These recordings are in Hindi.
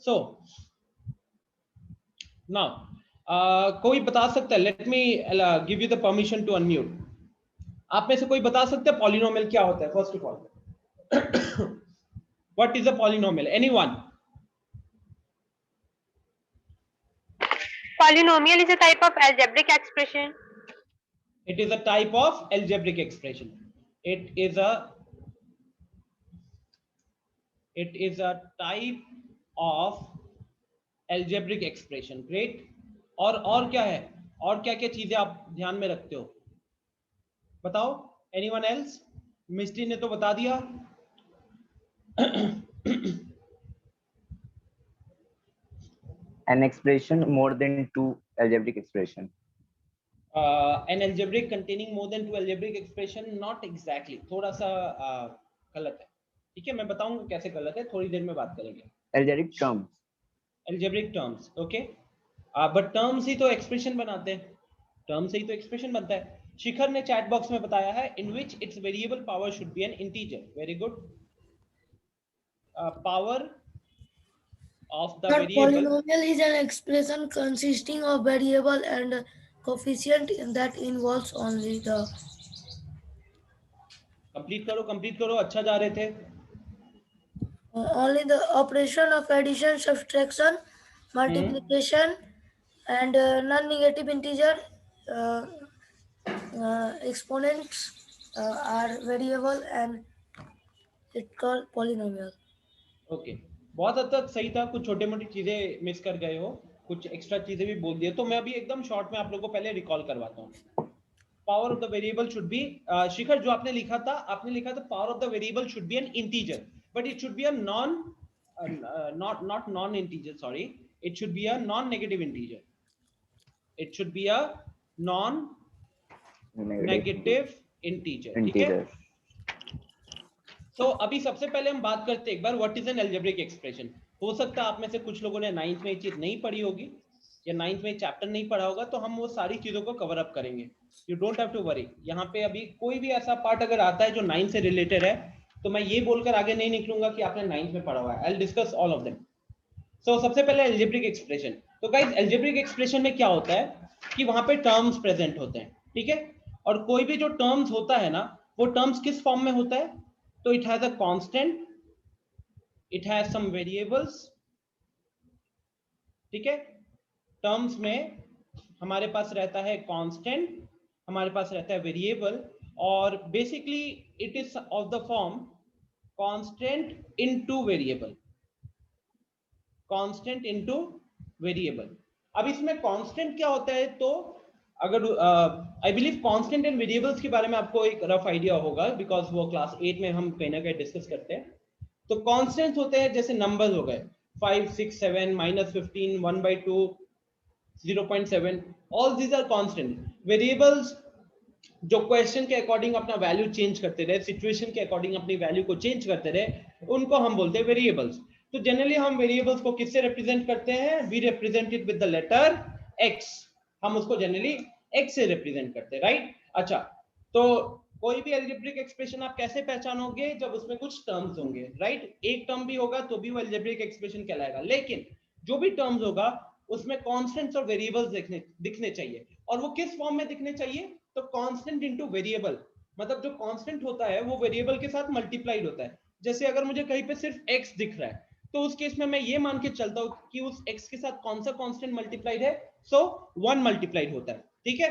सो नाउ कोई बता सकता है, let me give you the permission to unmute. आप में से कोई बता सकते हैं पॉलिनोमियल क्या होता है? First of all what is a polynomial? Anyone? Polynomial is a type of algebraic expression. It is a type of algebraic expression. It is a type of algebraic expression. Great. और क्या है? और क्या क्या चीजें आप ध्यान में रखते हो? बताओ। Anyone else? मिस्टी ने तो बता दिया। An expression more than two algebraic expression. An algebraic containing more than two algebraic expression, not exactly, थोड़ा सा गलत है। ठीक है, मैं बताऊंगा कैसे गलत है, थोड़ी देर में बात करेंगे। Algebraic terms. Algebraic terms, okay. But terms ही तो expression बनाते हैं, terms से ही तो expression बनता है। शिखर ने chat box में बताया है in which its variable power should be an integer. Very good. Power of the variable. Polynomial is an expression consisting of variable and coefficient that involves only the. Complete करो, अच्छा जा रहे थे। Only the operation of addition, subtraction, multiplication, and non-negative integer exponents are variable and it's called polynomial. Okay. बहुत हद तक सही था, कुछ छोटे मोटी चीजें मिस कर गए हो, कुछ एक्स्ट्रा चीजें भी बोल दिए, तो मैं अभी एकदम शॉर्ट में आप लोगों को पहले रिकॉल करवाता हूँ। Power of the variable should be, Shikhar जो आपने लिखा था power of the variable should be an integer, but it should be a not non integer, sorry, it should be a non negative integer, it should be a non negative integer. ठीक है, तो अभी सबसे पहले हम बात करते हैं एक बार what is an algebraic expression. हो सकता है आप में से कुछ लोगों ने 9th में ये चीज नहीं पढ़ी होगी या 9th में चैप्टर नहीं पढ़ा होगा, तो हम वो सारी चीजों को कवर अप करेंगे। You don't have to worry. यहाँ पे अभी कोई भी ऐसा पार्ट अगर आता है जो 9th से रिलेटेड है, तो मैं ये बोलकर आगे नहीं निकलूंगा कि आपने 9th में पढ़ा हुआ है। I will discuss all of them. So सबसे पहले अलजेब्रिक एक्सप्रेशन। तो गाइस अलजेब्रिक एक्सप्रेशन में क्या होता है कि वहां पे टर्म्स प्रेजेंट होते हैं, ठीक है, और कोई भी जो टर्म्स होता है ना, वो टर्म्स किस फॉर्म में होता है? तो it has a constant, it has some variables, ठीक है। टर्म्स में हमारे पास रहता है कांस्टेंट, हमारे पास रहता है वेरिएबल, और basically it is of the form constant into variable, constant into variable. अब इसमें कांस्टेंट क्या होता है? तो अगर I believe constant and variables के बारे में आपको एक रफ आइडिया होगा, बिकॉज वो क्लास 8 में हम कहीं ना कहीं डिस्कस करते हैं। तो कांस्टेंट्स होते हैं जैसे नंबर्स हो गए 5, 6, 7, -15, 1/2, 0.7, all these are constant. Variables जो क्वेश्चन के अकॉर्डिंग अपना वैल्यू चेंज करते रहे, सिचुएशन के अकॉर्डिंग अपनी वैल्यू को चेंज करते रहे, उनको हम बोलते हैं वेरिएबल्स। तो जनरली हम वेरिएबल्स को किससे रिप्रेजेंट करते हैं? We represent it with the letter x। हम उसको जनरली x से रिप्रेजेंट करते हैं, राइट? अच्छा, तो कोई भी अलजेब्रिक एक्सप्रेशन आप कैसे पहचानोगे? जब उसमें कुछ टर्म्स होंगे, राइट? एक टर्म भी होगा तो भी वो अलजेब्रिक एक्सप्रेशन कहलाएगा, लेकिन जो भी टर्म्स होगा उसमें कांस्टेंट्स और वेरिएबल्स दिखने चाहिए। और वो किस फॉर्म में दिखने चाहिए? तो कांस्टेंट इनटू वेरिएबल, मतलब जो कांस्टेंट होता है वो वेरिएबल के साथ मल्टीप्लाइड होता है। जैसे अगर मुझे कहीं पे सिर्फ x दिख रहा है, तो उस केस में मैं ये मान के चलता हूं कि उस x के साथ कौन सा कांस्टेंट मल्टीप्लाइड है? सो 1 मल्टीप्लाइड होता है, ठीक है।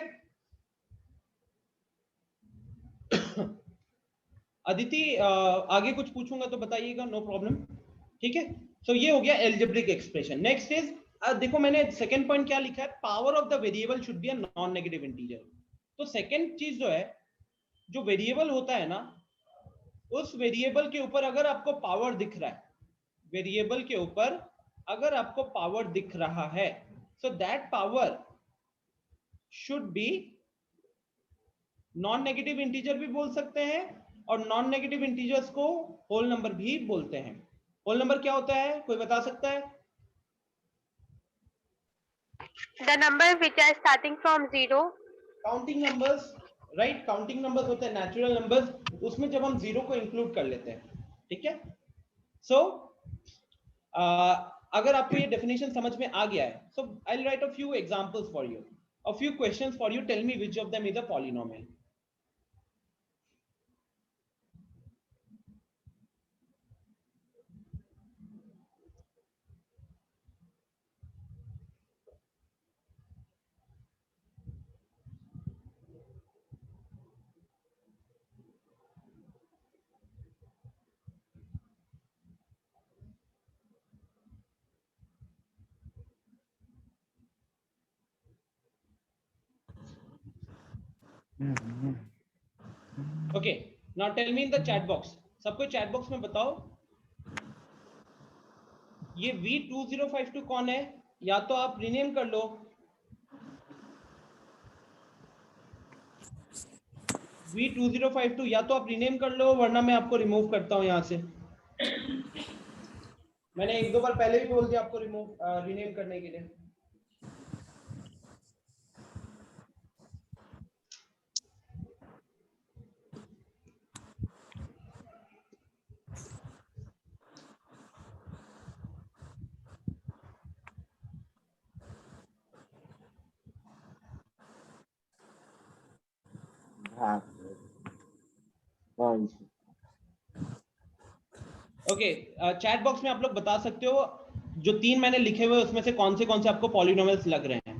अदिति आगे कुछ पूछूंगा तो बताइएगा, नो प्रॉब्लम, ठीक है। सो ये हो गया अलजेब्रिक एक्सप्रेशन। नेक्स्ट इज, देखो मैंने सेकंड पॉइंट क्या लिखा है? Power of the variable should be a non negative integer. तो सेकंड चीज जो है, जो वेरिएबल होता है ना, उस वेरिएबल के ऊपर अगर आपको पावर दिख रहा है, वेरिएबल के ऊपर अगर आपको पावर दिख रहा है, so that power should be non negative integer भी बोल सकते हैं, और नॉन नेगेटिव इंटीजर्स को होल नंबर भी बोलते हैं। होल नंबर क्या होता है? कोई बता सकता है? The number which are starting from 0. Counting numbers, right? Counting numbers होते हैं नेचुरल नंबर्स, उसमें जब हम जीरो को इंक्लूड कर लेते हैं, ठीक है। सो अगर आपको ये डेफिनेशन समझ में आ गया है, so I'll write a few examples for you, a few questions for you. Tell me which of them is a polynomial. Okay, now tell me in the chat box. सबको chat box में बताओ ये V2052 कौन है? या तो आप रीनेम कर लो, V2052 या तो आप रीनेम कर लो, वरना मैं आपको रिमूव करता हूं यहां से। मैंने एक दो बार पहले भी बोल दिया आपको रीनेम करने के लिए। ओके, चैट बॉक्स में आप लोग बता सकते हो जो तीन मैंने लिखे हुए उसमें से कौन से आपको पॉलिनोमियल्स लग रहे हैं।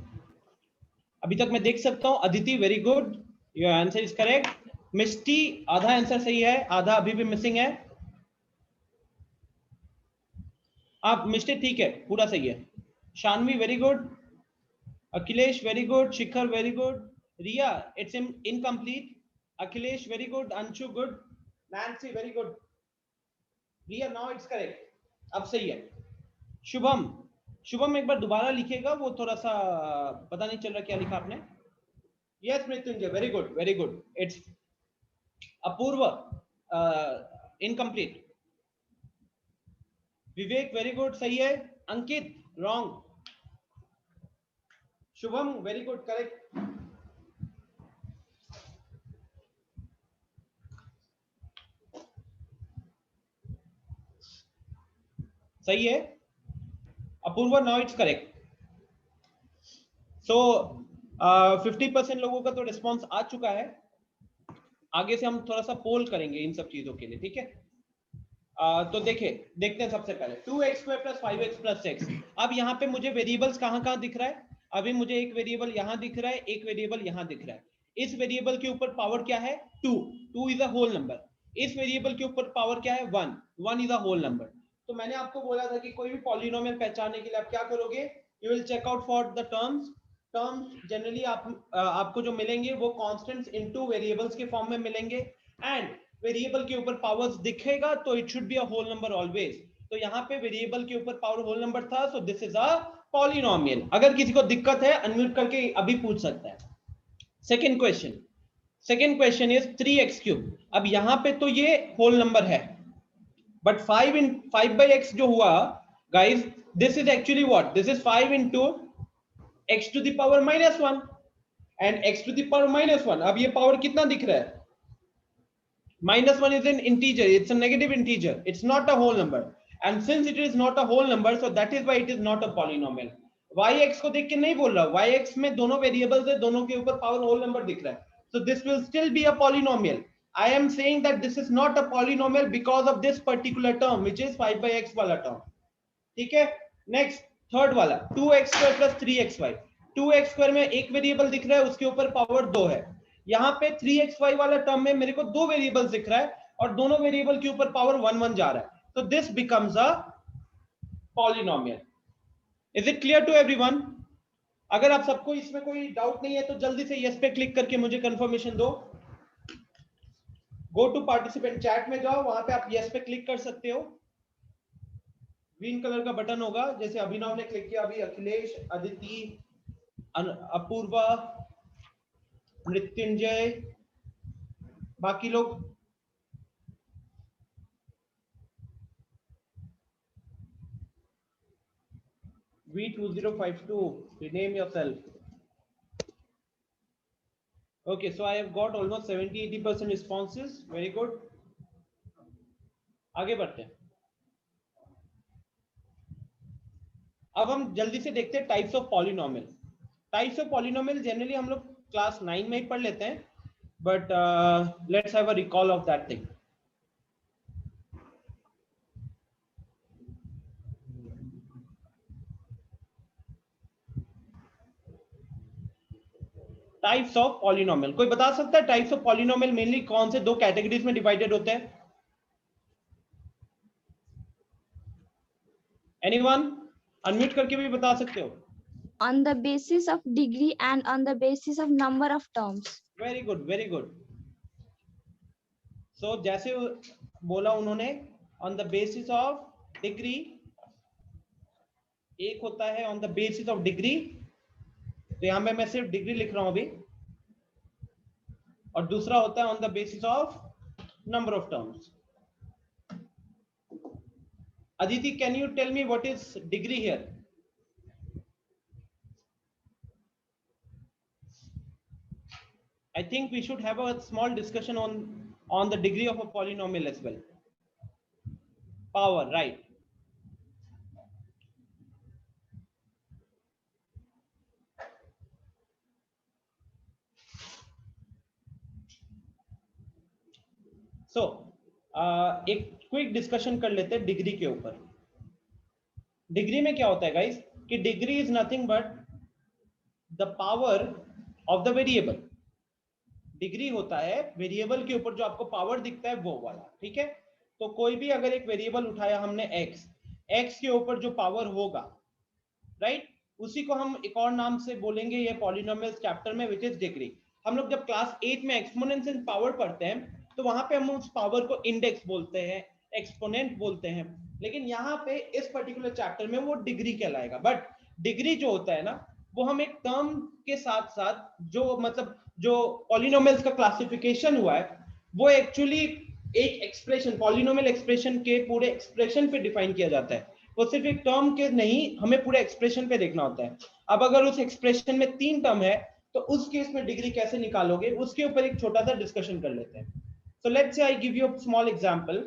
अभी तक मैं देख सकता हूं। Aditi, very good, your answer is correct. Misti, आधा आंसर सही है, आधा अभी भी मिसिंग है। आप मिस्टी ठीक है, पूरा सही है। Shanvi, very good. Akhilesh, very good. Shikhar, very good. Riya, it's incomplete. Akhilesh, very good. Anshu, good. Nancy, very good. Riya, now it's correct, अब सही है। शुभम, शुभम एक बार दोबारा लिखिएगा, वो थोड़ा सा पता नहीं चल रहा क्या लिखा आपने। Yes Mrityunjay, very good, very good. It's Apurva, incomplete. Vivek, very good, सही है। Ankit, wrong. Shubham, very good, correct. सही है Apurva, now it's correct. So 50% लोगों का तो रिस्पॉन्स आ चुका है। आगे से हम थोड़ा सा पोल करेंगे इन सब चीजों के लिए, ठीक है। तो देखते हैं सबसे पहले 2x² + 5x + 6। अब यहाँ पे मुझे वेरिएबल्स कहाँ दिख रहा है? अभी मुझे एक वेरिएबल यहाँ दिख रहा है, एक वेरिएबल यहाँ दिख रहा है। इस वेरिएबल के ऊपर पावर क्या है? 2 इज अ होल नंबर। इस वेरिएबल के ऊपर पावर क्या है? 1 इज अ होल नंबर। तो मैंने आपको बोला था कि कोई भी पॉलिनोमियल पहचानने के लिए आप क्या करोगे? You will check out for the terms generally आपको जो मिलेंगे वो कांस्टेंट्स इनटू वेरिएबल्स के फॉर्म में मिलेंगे। एंड वेरिएबल के ऊपर पावर्स दिखेगा तो it should be a whole number always. तो यहाँ पे वेरिएबल के ऊपर पावर होल नंबर था, so this is a polynomial. अगर किसी को दिक्कत है अनम्यूट करके अभी पूछ सकता है। Second question is 3x³। अब यहाँ पे तो ये होल नंबर है, बट 5/x जो हुआ guys, this is actually what? This is 5 into x to the power -1 and x to the power -1। अब ये पावर कितना दिख रहा है? -1 is an integer, it's a negative integer, it's not a whole number, and since it is not a whole number, so that is why it is not a polynomial। yx को देख के नहीं बोल रहा, yx में दोनों वेरिएबल्स है, दोनों के ऊपर पावर होल नंबर दिख रहा है, so this will still be a polynomial। I am saying that this is not a polynomial because of this particular term which is 5/x वाला term, ठीक है। नेक्स्ट थर्ड वाला 2x² + 3xy। 2x² में एक वेरिएबल दिख रहा है, उसके ऊपर पावर 2 है। यहाँ पे 3xy वाला टर्म में मेरे को दो वेरिएबल्स दिख रहा है और दोनों वेरिएबल के ऊपर पावर 1 जा रहा है, तो this becomes a polynomial. Is it clear to everyone? अगर आप सबको इसमें कोई डाउट नहीं है तो जल्दी से यस पे क्लिक करके मुझे कंफर्मेशन दो। गो टू पार्टिसिपेंट चैट में जाओ, वहां पे आप यस पे क्लिक कर सकते हो। ग्रीन कलर का बटन होगा, जैसे अभिनव ने क्लिक किया अभी, अखिलेश, अदिति, अपूर्वा, मृत्युंजय, बाकी लोग। V2052, rename yourself। Okay, so I have got almost 70-80% responses, very good। आगे बढ़ते हैं। अब हम जल्दी से देखते हैं types of polynomial. Types of polynomial generally हम लोग क्लास 9 में ही पढ़ लेते हैं, but let's have a recall of that thing. Types of polynomial, कोई बता सकता है टाइप्स ऑफ पॉलिनोमियल मेनली कौन से दो कैटेगरीज में डिवाइडेड होते हैं? एनीवन? अनम्यूट करके भी बता सकते हो। On the basis of degree and on the basis of number of terms. Very good, very good. So जैसे बोला उन्होंने, on the basis of degree, एक होता है on the basis of degree, तो यहां पे मैं सिर्फ डिग्री लिख रहा हूं अभी, और दूसरा होता है on the basis of number of terms. Aditi, can you tell me what is degree here? I think we should have a small discussion on the degree of a polynomial as well. Power, right? So, एक क्विक डिस्कशन कर लेते हैं डिग्री के ऊपर। डिग्री में क्या होता है गाइस, कि degree is nothing but the power of the variable. Degree होता है वेरिएबल के ऊपर जो आपको पावर दिखता है वो वाला, ठीक है। तो कोई भी अगर एक वेरिएबल उठाया हमने x के ऊपर जो पावर होगा, राइट, उसी को हम एक और नाम से बोलेंगे ये पॉलिनोमियल्स चैप्टर में, विच इज डिग्री। हम लोग जब क्लास 8 में एक्सपोनेंट्स एंड पावर पढ़ते हैं तो वहां पे हम उस पावर को इंडेक्स बोलते हैं, एक्सपोनेंट बोलते हैं, लेकिन यहाँ पे इस पर्टिकुलर चैप्टर में वो डिग्री कहलाएगा। बट डिग्री जो होता है ना, वो हम एक टर्म के साथ साथ जो मतलब जो पॉलिनोमियल्स का क्लासिफिकेशन हुआ है वो एक्चुअली एक एक्सप्रेशन, पॉलिनोमियल एक्सप्रेशन के पूरे एक्सप्रेशन पे डिफाइन किया जाता है। वो सिर्फ एक टर्म के नहीं, हमें पूरे एक्सप्रेशन पे देखना होता है। अब अगर उस एक्सप्रेशन में 3 टर्म है तो उस केस में डिग्री कैसे निकालोगे, उसके ऊपर एक छोटा सा डिस्कशन कर लेते हैं। So let's say I give you a small example.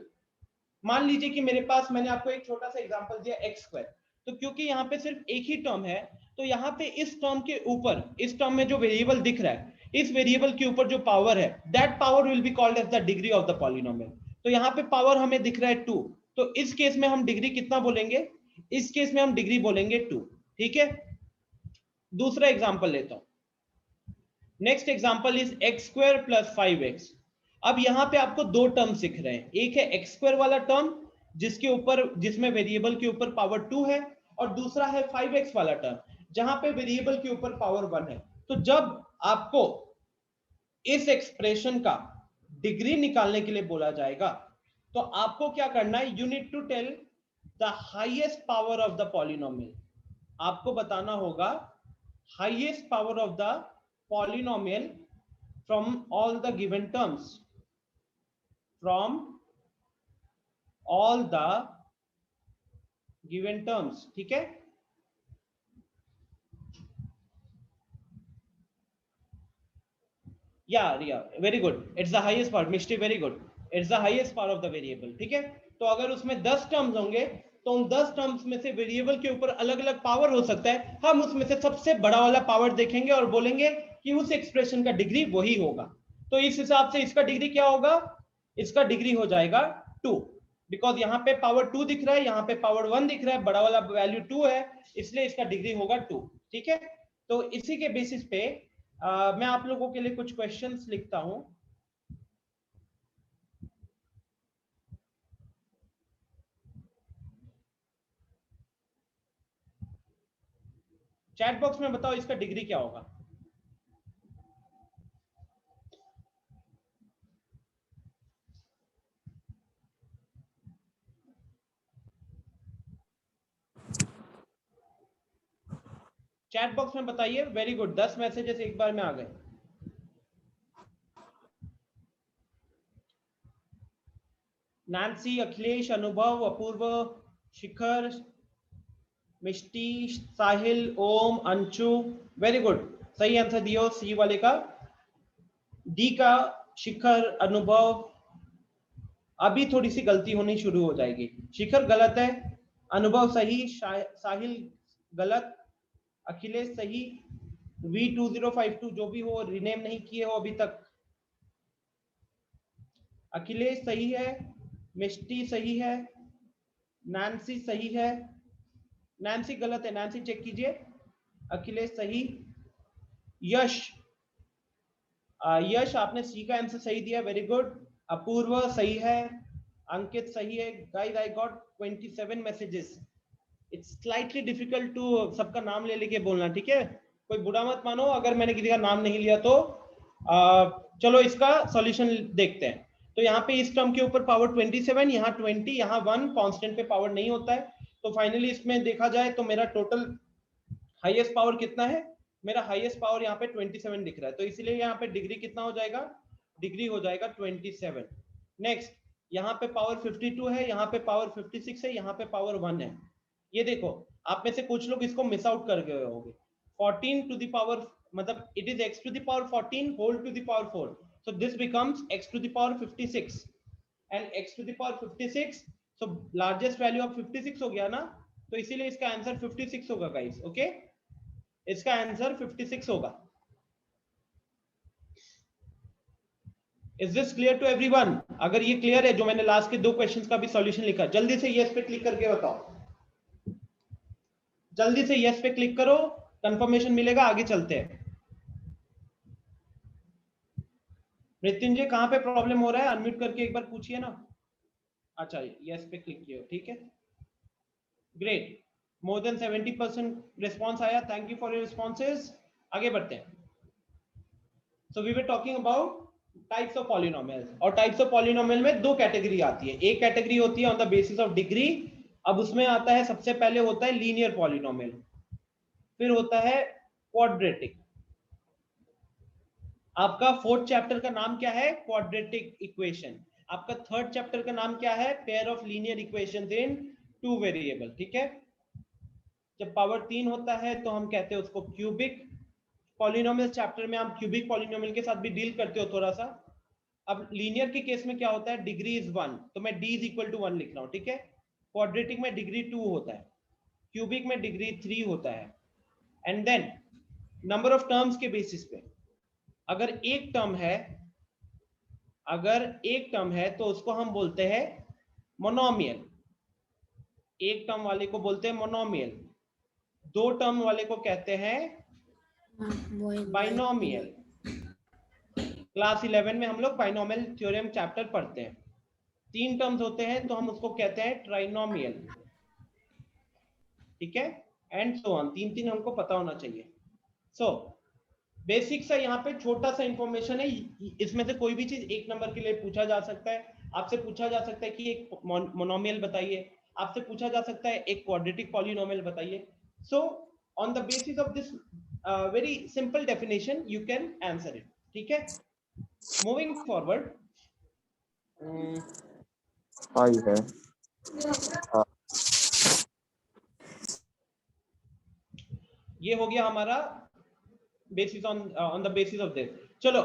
मान लीजिए कि मेरे पास, मैंने आपको एक छोटा सा एग्जांपल दिया x², तो क्योंकि यहाँ पे सिर्फ एक ही टर्म है तो यहाँ पे इस टर्म के ऊपर, इस टर्म में जो वेरिएबल दिख रहा है, इस वेरिएबल के ऊपर जो पावर है, that power will be called as the degree of the polynomial. तो यहाँ पे पावर हमें दिख रहा है 2, तो इस केस में हम डिग्री कितना बोलेंगे? इस केस में हम डिग्री बोलेंगे 2, ठीक है। दूसरा एग्जांपल लेता हूं। Next example is x² + 5x। अब यहाँ पे आपको 2 टर्म्स दिख रहे हैं, एक है x² वाला टर्म जिसके ऊपर, जिसमें वेरिएबल के ऊपर पावर 2 है, और दूसरा है 5x वाला टर्म जहां पे वेरिएबल के ऊपर पावर 1 है। तो जब आपको इस एक्सप्रेशन का डिग्री निकालने के लिए बोला जाएगा तो आपको क्या करना है? You need to tell the highest power of the polynomial. आपको बताना होगा highest power of the polynomial from all the given terms, from all the given terms, ठीक है। Riya very good, it's the highest power. Misti very good, it's the highest power of the variable, ठीक है। तो अगर उसमें 10 टर्म्स होंगे तो उन 10 टर्म्स में से वेरिएबल के ऊपर अलग अलग पावर हो सकता है, हम उसमें से सबसे बड़ा वाला पावर देखेंगे और बोलेंगे कि उस एक्सप्रेशन का डिग्री वही होगा। तो इस हिसाब से इसका डिग्री क्या होगा? इसका डिग्री हो जाएगा 2, बिकॉज यहाँ पे पावर 2 दिख रहा है, यहाँ पे पावर 1 दिख रहा है, बड़ा वाला वैल्यू 2 है, इसलिए इसका डिग्री होगा 2, ठीक है। तो इसी के बेसिस पे मैं आप लोगों के लिए कुछ क्वेश्चंस लिखता हूं। चैट बॉक्स में बताओ इसका डिग्री क्या होगा। चैट बॉक्स में बताइए। वेरी गुड, 10 मैसेजेस एक बार में आ गए। नैन्सी, अखिलेश, अनुभव, अपूर्व, शिखर, मिष्टी, साहिल, ओम, अंशु, वेरी गुड, सही आंसर दियो सी वाले का। डी का शिखर, अनुभव, अभी थोड़ी सी गलती होनी शुरू हो जाएगी। शिखर गलत है, अनुभव सही, साहिल गलत, अखिलेश सही, V2052 जो भी हो, रिनेम नहीं किए हो अभी तक, अखिलेश सही है, मिष्टी सही है, नैन्सी सही है, नैन्सी गलत है, नैन्सी चेक कीजिए, अखिलेश सही, यश यश आपने सी का आंसर सही दिया, वेरी गुड, अपूर्व सही है, अंकित सही है, guys I got 27 messages, it's slightly difficult to सबका नाम ले लेके बोलना, ठीक है, कोई बुरा मत मानो अगर मैंने किसी का नाम नहीं लिया तो। चलो इसका सॉल्यूशन देखते हैं। तो यहाँ पे इस टर्म के ऊपर पावर 27, यहाँ 20, यहाँ 1, कांस्टेंट पे पावर नहीं होता है, तो फाइनली इसमें देखा जाए तो मेरा टोटल हाईएस्ट पावर कितना है, मेरा हाईएस्ट पावर यहाँ पे 27 दिख रहा है, तो इसलिए यहाँ पे डिग्री कितना हो जाएगा, डिग्री हो जाएगा 27। नेक्स्ट यहाँ पे पावर 52 है, यहाँ पे पावर 56 है, यहाँ पे पावर 1 है। ये देखो आप में से कुछ लोग इसको मिस आउट कर गए होंगे, 14 टू द पावर, मतलब it is x to the power 14 whole to the power 4, so this becomes x to the power 56 and x to the power 56, so largest value of 56 हो गया ना, तो इसीलिए इसका आंसर 56 होगा गाइस, ओके, इसका आंसर 56 होगा। Is this clear to everyone? अगर ये क्लियर है, जो मैंने लास्ट के 2 क्वेश्चंस का भी सॉल्यूशन लिखा, जल्दी से यस पे क्लिक करके बताओ, जल्दी से यस पे क्लिक करो, कंफर्मेशन मिलेगा, आगे चलते हैं। मृत्युंजय कहां पे प्रॉब्लम हो रहा है, अनम्यूट करके एक बार पूछिए ना। अच्छा यस पे क्लिक किया, ठीक है, ग्रेट, मोर देन 70% रिस्पॉन्स आया, thank you for your responses. आगे बढ़ते हैं। So we were talking about types of polynomials, और टाइप्स ऑफ पॉलिनोमियल में 2 कैटेगरी आती है, एक कैटेगरी होती है on the basis of degree, अब उसमें आता है सबसे पहले होता है लीनियर पॉलिनोमियल, फिर होता है क्वाड्रेटिक। आपका 4th चैप्टर का नाम क्या है, क्वाड्रेटिक इक्वेशन, आपका 3rd चैप्टर का नाम क्या है, pair of linear equations in 2 variable, ठीक है। जब पावर 3 होता है तो हम कहते हैं उसको क्यूबिक पॉलिनोमियल, चैप्टर में हम क्यूबिक पॉलिनोमियल के साथ भी डील करते हो थोड़ा सा। अब लीनियर के केस में क्या होता है, डिग्री इज 1, तो मैं d इज इक्वल टू 1 लिख रहा हूं, ठीक है। क्वाड्रेटिक में डिग्री 2 होता है, क्यूबिक में डिग्री 3 होता है, and then number of terms के बेसिस पे अगर एक टर्म है तो उसको हम बोलते हैं मोनोमियल, एक टर्म वाले को बोलते हैं मोनोमियल, 2 टर्म वाले को कहते हैं बाइनोमियल। क्लास 11 में हम लोग बाइनोमियल थ्योरम चैप्टर पढ़ते हैं, 3 टर्म्स होते हैं तो हम उसको कहते हैं ट्राइनोमियल, ठीक है, एंड सो ऑन, 3 हमको पता होना चाहिए। सो बेसिक सा यहाँ पे छोटा सा इंफॉर्मेशन है, इसमें से कोई भी चीज 1 नंबर के लिए पूछा जा सकता है, आपसे पूछा जा सकता है कि एक मोनोमियल बताइए, आपसे पूछा जा सकता है एक क्वाड्रेटिक पॉलिनोमियल बताइए। So on the basis of this very simple definition you can answer it, ठीक है। मूविंग फॉरवर्ड, ये हो गया हमारा basis on the basis of this. चलो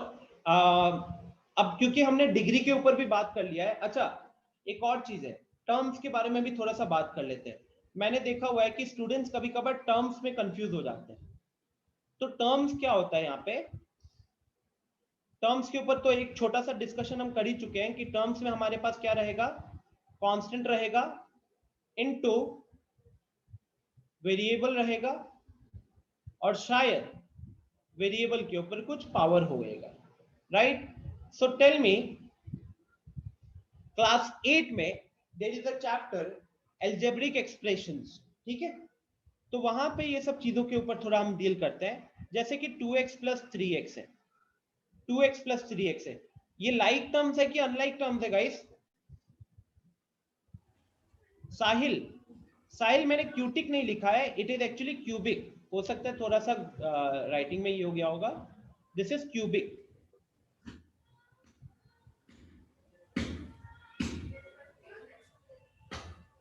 अब क्योंकि हमने डिग्री के ऊपर भी बात कर लिया है, अच्छा एक और चीज है, टर्म्स के बारे में भी थोड़ा सा बात कर लेते हैं। मैंने देखा हुआ है कि स्टूडेंट्स कभी कभार टर्म्स में कंफ्यूज हो जाते हैं, तो टर्म्स क्या होता है, यहाँ पे टर्म्स के ऊपर तो एक छोटा सा डिस्कशन हम कर ही चुके हैं कि टर्म्स में हमारे पास क्या रहेगा, कांस्टेंट रहेगा, इनटू वेरिएबल रहेगा, और शायद वेरिएबल के ऊपर कुछ पावर होएगा, right. So tell me, class 8 में there is a chapter algebraic expressions, ठीक है, तो वहां पे ये सब चीजों के ऊपर थोड़ा हम डील करते हैं, जैसे कि 2x + 3x है, 2x + 3x है, ये लाइक टर्म्स है कि अनलाइक टर्म्स है गाइस। साहिल मैंने क्यूटिक नहीं लिखा है, इट इज एक्चुअली क्यूबिक, हो सकता है थोड़ा सा राइटिंग में ये हो गया होगा, this is cubic.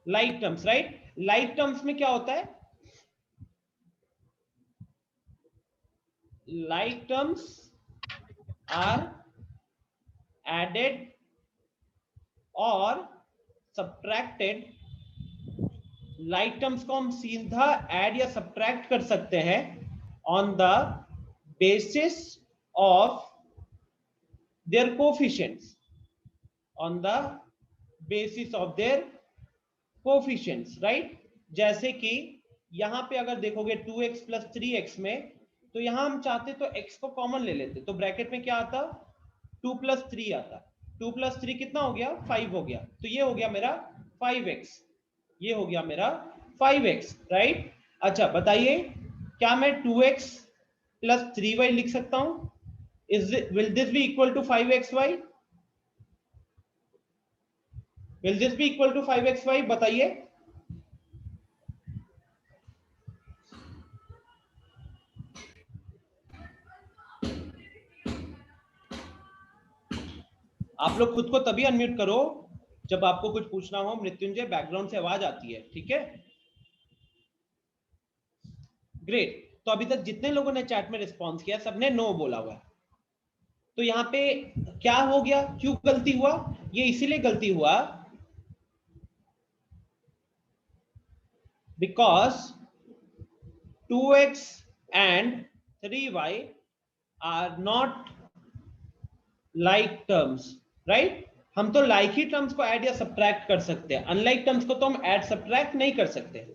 Like terms, right, like terms में क्या होता है, लाइक टर्म्स आर एडेड और subtracted लाइक टर्म्स को हम सीधा ऐड या सब्ट्रैक्ट कर सकते हैं on the basis of their coefficients, on the basis of their coefficients, right. जैसे कि यहां पे अगर देखोगे 2x प्लस 3x में, तो यहां हम चाहते तो x को कॉमन ले लेते, तो ब्रैकेट में क्या आता, 2 प्लस 3 आता। 2 प्लस 3 कितना हो गया, 5 हो गया, तो ये हो गया मेरा 5x, ये हो गया मेरा 5x, राइट। अच्छा बताइए, क्या मैं 2x प्लस 3y लिख सकता हूं? Will this be equal to 5xy? Will this be equal to 5xy? बताइए। आप लोग खुद को तभी अनम्यूट करो जब आपको कुछ पूछना हो। मृत्युंजय, बैकग्राउंड से आवाज आती है, ठीक है? ग्रेट। तो अभी तक जितने लोगों ने चैट में रिस्पॉन्स किया सबने नो बोला हुआ है। तो यहाँ पे क्या हो गया, क्यों गलती हुआ? ये इसीलिए गलती हुआ because 2x and 3y are not like terms, right. हम तो लाइक ही टर्म्स को ऐड या सब्ट्रैक्ट कर सकते हैं, अनलाइक टर्म्स को तो हम ऐड सब्ट्रैक्ट नहीं कर सकते।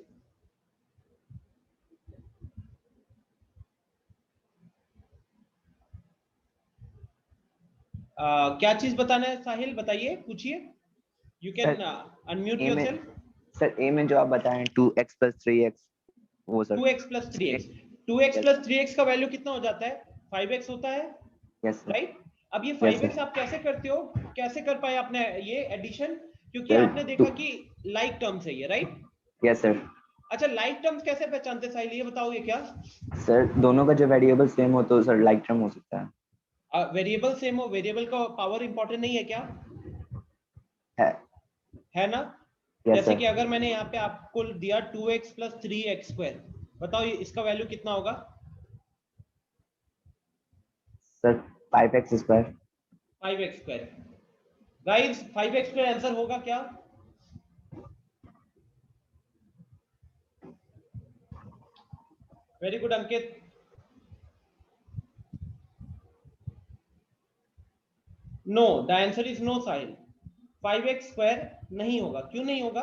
क्या चीज बताना है साहिल, बताइए, पूछिए। You can unmute yourself. Sir A में जो आप बताएं 2x प्लस 3x, वो sir 2x plus 3x, 2x plus 3x का वैल्यू कितना हो जाता है, 5x होता है, यस सर, राइट। अब ये Yes, 5x sir. आप कैसे करते हो, कैसे कर पाए आपने ये एडिशन? क्योंकि Sir, आपने देखा कि लाइक टर्म्स है ये, राइट। Yes sir. अच्छा, लाइक टर्म्स कैसे पहचानते साहिल, ये बताओगे क्या? सर दोनों का जो वेरिएबल सेम हो तो सर लाइक टर्म हो सकता है। वेरिएबल सेम हो, वेरिएबल का पावर इंपॉर्टेंट नहीं है क्या? है ना? यस जैसे कि सर। अगर मैंने यहाँ पे आपको दिया 2x प्लस 3x स्क्वायर, बताओ इसका वैल्यू कितना होगा? Sir 5x square. 5x square. Guys 5x square answer होगा क्या? Very good Ankit. No, the answer is no Sahil, 5x square नहीं होगा। क्यों नहीं होगा?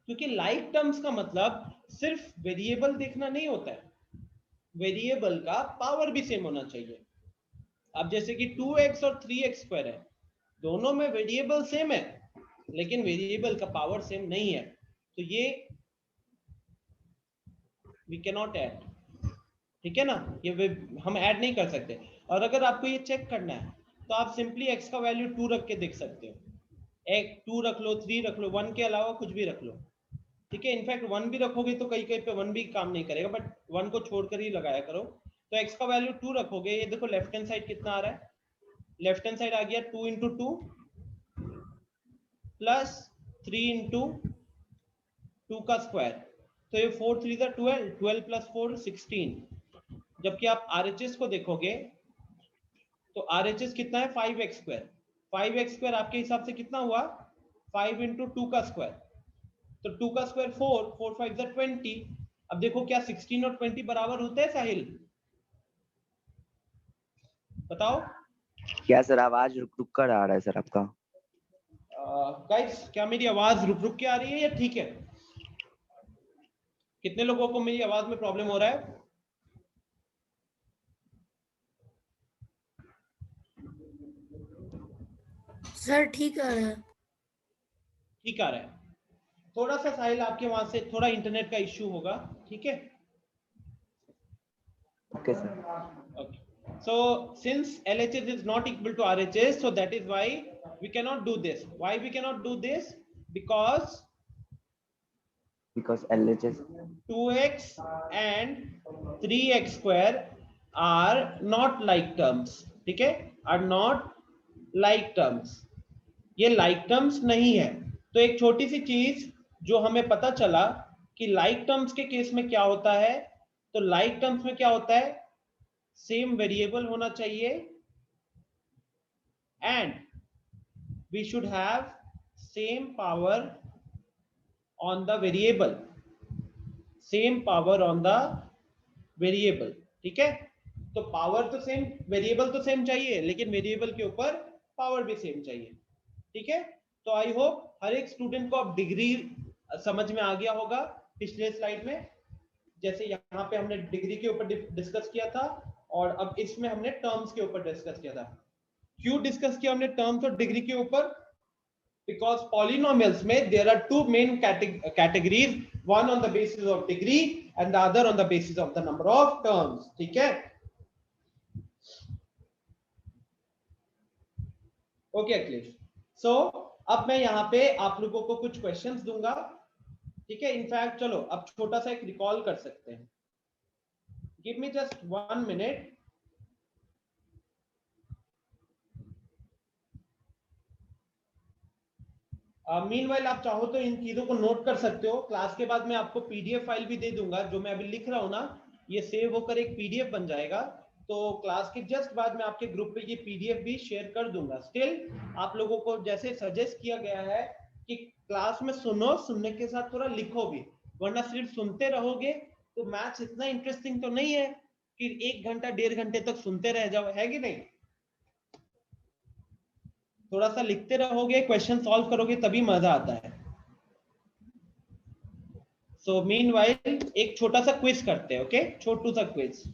क्योंकि लाइक टर्म्स का मतलब सिर्फ वेरिएबल देखना नहीं होता है, वेरिएबल का पावर भी सेम होना चाहिए। अब जैसे कि 2x और 3x स्क्वायर है, दोनों में वेरिएबल सेम है लेकिन वेरिएबल का पावर सेम नहीं है, तो ये वी कैन नॉट ऐड, ठीक है ना, ये हम ऐड नहीं कर सकते। और अगर आपको ये चेक करना है तो आप सिंपली x का वैल्यू 2 रख के देख सकते हो, एक 2 रख लो, 3 रख लो, 1 के अलावा कुछ भी रख लो, ठीक है। इनफैक्ट 1 भी रखोगे तो कहीं कहीं पे 1 भी काम नहीं करेगा, बट 1 को छोड़कर ही लगाया करो। तो x का वैल्यू 2 रखोगे, ये देखो लेफ्ट हैंड साइड कितना आ रहा है, लेफ्ट हैंड साइड आ गया 2 इंटू 2 प्लस 3 इंटू 2 का स्क्वायर, तो ये 4 3 12, 12 प्लस 4 16। जबकि आप RHS को देखोगे तो RHS कितना है, 5x स्क्वायर। 5x स्क्वायर आपके हिसाब से कितना हुआ, 5 इंटू 2 का स्क्वायर, तो 2 का स्क्वायर 4, 4 5 20। अब देखो क्या 16 और 20 बराबर होते हैं साहिल, बताओ। क्या सर आवाज रुक रुक कर आ रहा है सर आपका? गाइस क्या मेरी आवाज रुक रुक के आ रही है या ठीक है? कितने लोगों को मेरी आवाज में प्रॉब्लम हो रहा है? सर ठीक आ रहा है। ठीक आ रहा है। थोड़ा सा साहिल आपके वहां से थोड़ा इंटरनेट का इश्यू होगा, ठीक है। Okay sir. Okay. So since LHS is not equal to RHS, so that is why we cannot do this. Why we cannot do this? Because LHS 2x and 3x square are not like terms, ठीक है, are not like terms, ये like terms नहीं है। तो एक छोटी सी चीज जो हमें पता चला कि like terms के केस में क्या होता है, तो like terms में क्या होता है, सेम वेरिएबल होना चाहिए and we should have same power on the variable, same power on the variable. ठीक है, तो पावर तो सेम, वेरिएबल तो सेम चाहिए, लेकिन वेरिएबल के ऊपर पावर भी सेम चाहिए। ठीक है, तो आई होप हर एक स्टूडेंट को अब डिग्री समझ में आ गया होगा। पिछले स्लाइड में जैसे यहाँ पे हमने डिग्री के ऊपर डिस्कस किया था, और अब इसमें हमने टर्म्स के ऊपर डिस्कस किया था। क्यों डिस्कस किया हमने टर्म्स और डिग्री के ऊपर? Because polynomials में there are two main categories, one on the basis of degree and the other on the basis of the number of terms. ठीक है, ओके अखिलेश। सो अब मैं यहाँ पे आप लोगों को कुछ क्वेश्चंस दूंगा। ठीक है, इनफैक्ट चलो अब छोटा सा एक रिकॉल कर सकते हैं। Give me just 1 minute. Meanwhile आप चाहो तो इन चीजों को नोट कर सकते हो। क्लास के बाद मैं आपको पीडीएफ फाइल भी दे दूंगा। जो मैं अभी लिख रहा हूँ ना, ये सेव होकर एक पीडीएफ बन जाएगा। तो क्लास के जस्ट बाद में आपके ग्रुप पे ये पीडीएफ भी शेयर कर दूंगा। स्टिल आप लोगों को जैसे सजेस्ट किया गया है कि क्लास में सुनो, सुनने के साथ थोड़ा लिखो भी, वरना सिर्फ सुनते रहोगे तो मैथ्स इतना इंटरेस्टिंग तो नहीं है कि 1 घंटा 1.5 घंटे तक सुनते रह जाओ, है कि नहीं? थोड़ा सा लिखते रहोगे, क्वेश्चन सॉल्व करोगे, तभी मजा आता है। सो मीनवाइल एक छोटा सा क्विज करते हैं। ओके, छोटू सा क्विज।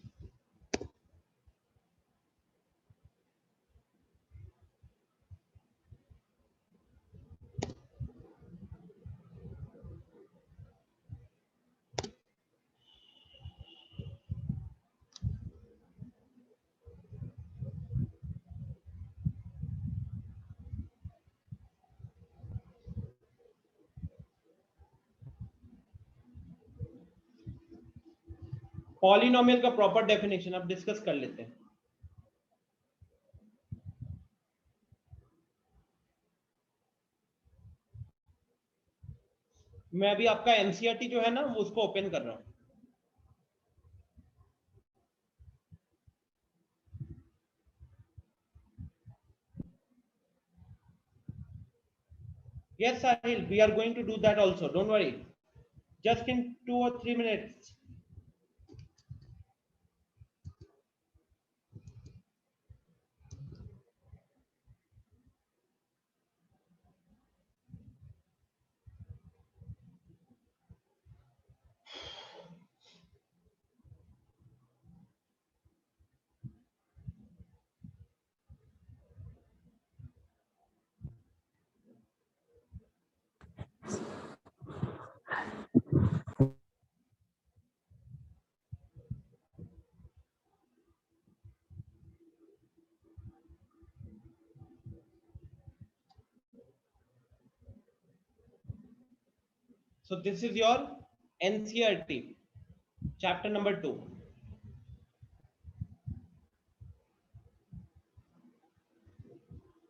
पॉलिनोमियल का प्रॉपर डेफिनेशन अब डिस्कस कर लेते हैं। मैं अभी आपका एनसीईआरटी जो है ना, वो उसको ओपन कर रहा हूं। Yes, Sahil, we are going to do that also. Don't worry. Just in 2 or 3 minutes. So this is your NCERT, chapter number 2.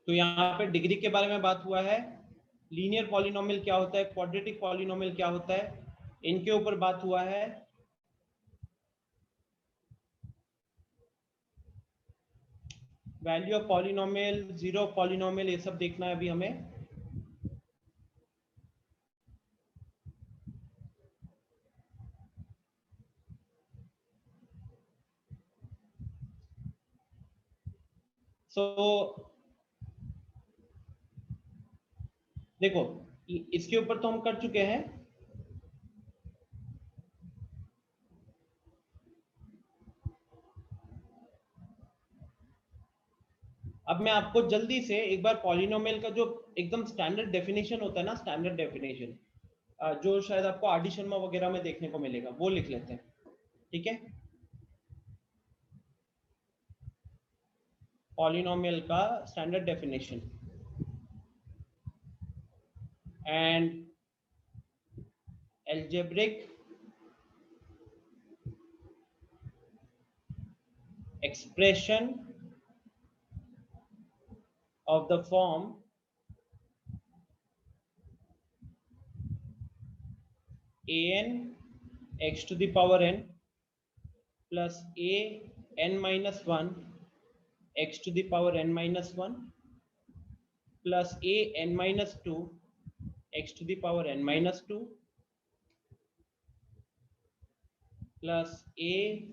तो यहाँ पे डिग्री के बारे में बात हुआ है, लीनियर पॉलिनोमियल क्या होता है, क्वाड्रेटिक पॉलिनोमियल क्या होता है, इनके ऊपर बात हुआ है। Value of polynomial, zero of polynomial, ये सब देखना है अभी हमें। देखो इसके ऊपर तो हम कर चुके हैं। अब मैं आपको जल्दी से एक बार पॉलिनोमियल का जो एकदम स्टैंडर्ड डेफिनेशन होता है ना, स्टैंडर्ड डेफिनेशन जो शायद आपको आर डी शर्मा वगैरह में देखने को मिलेगा, वो लिख लेते हैं। ठीक है, पॉलिनोमियल का standard definition and algebraic expression of the form an x to the power n plus a n minus 1 x to the power n minus 1 plus a n minus 2 x to the power n minus 2 plus a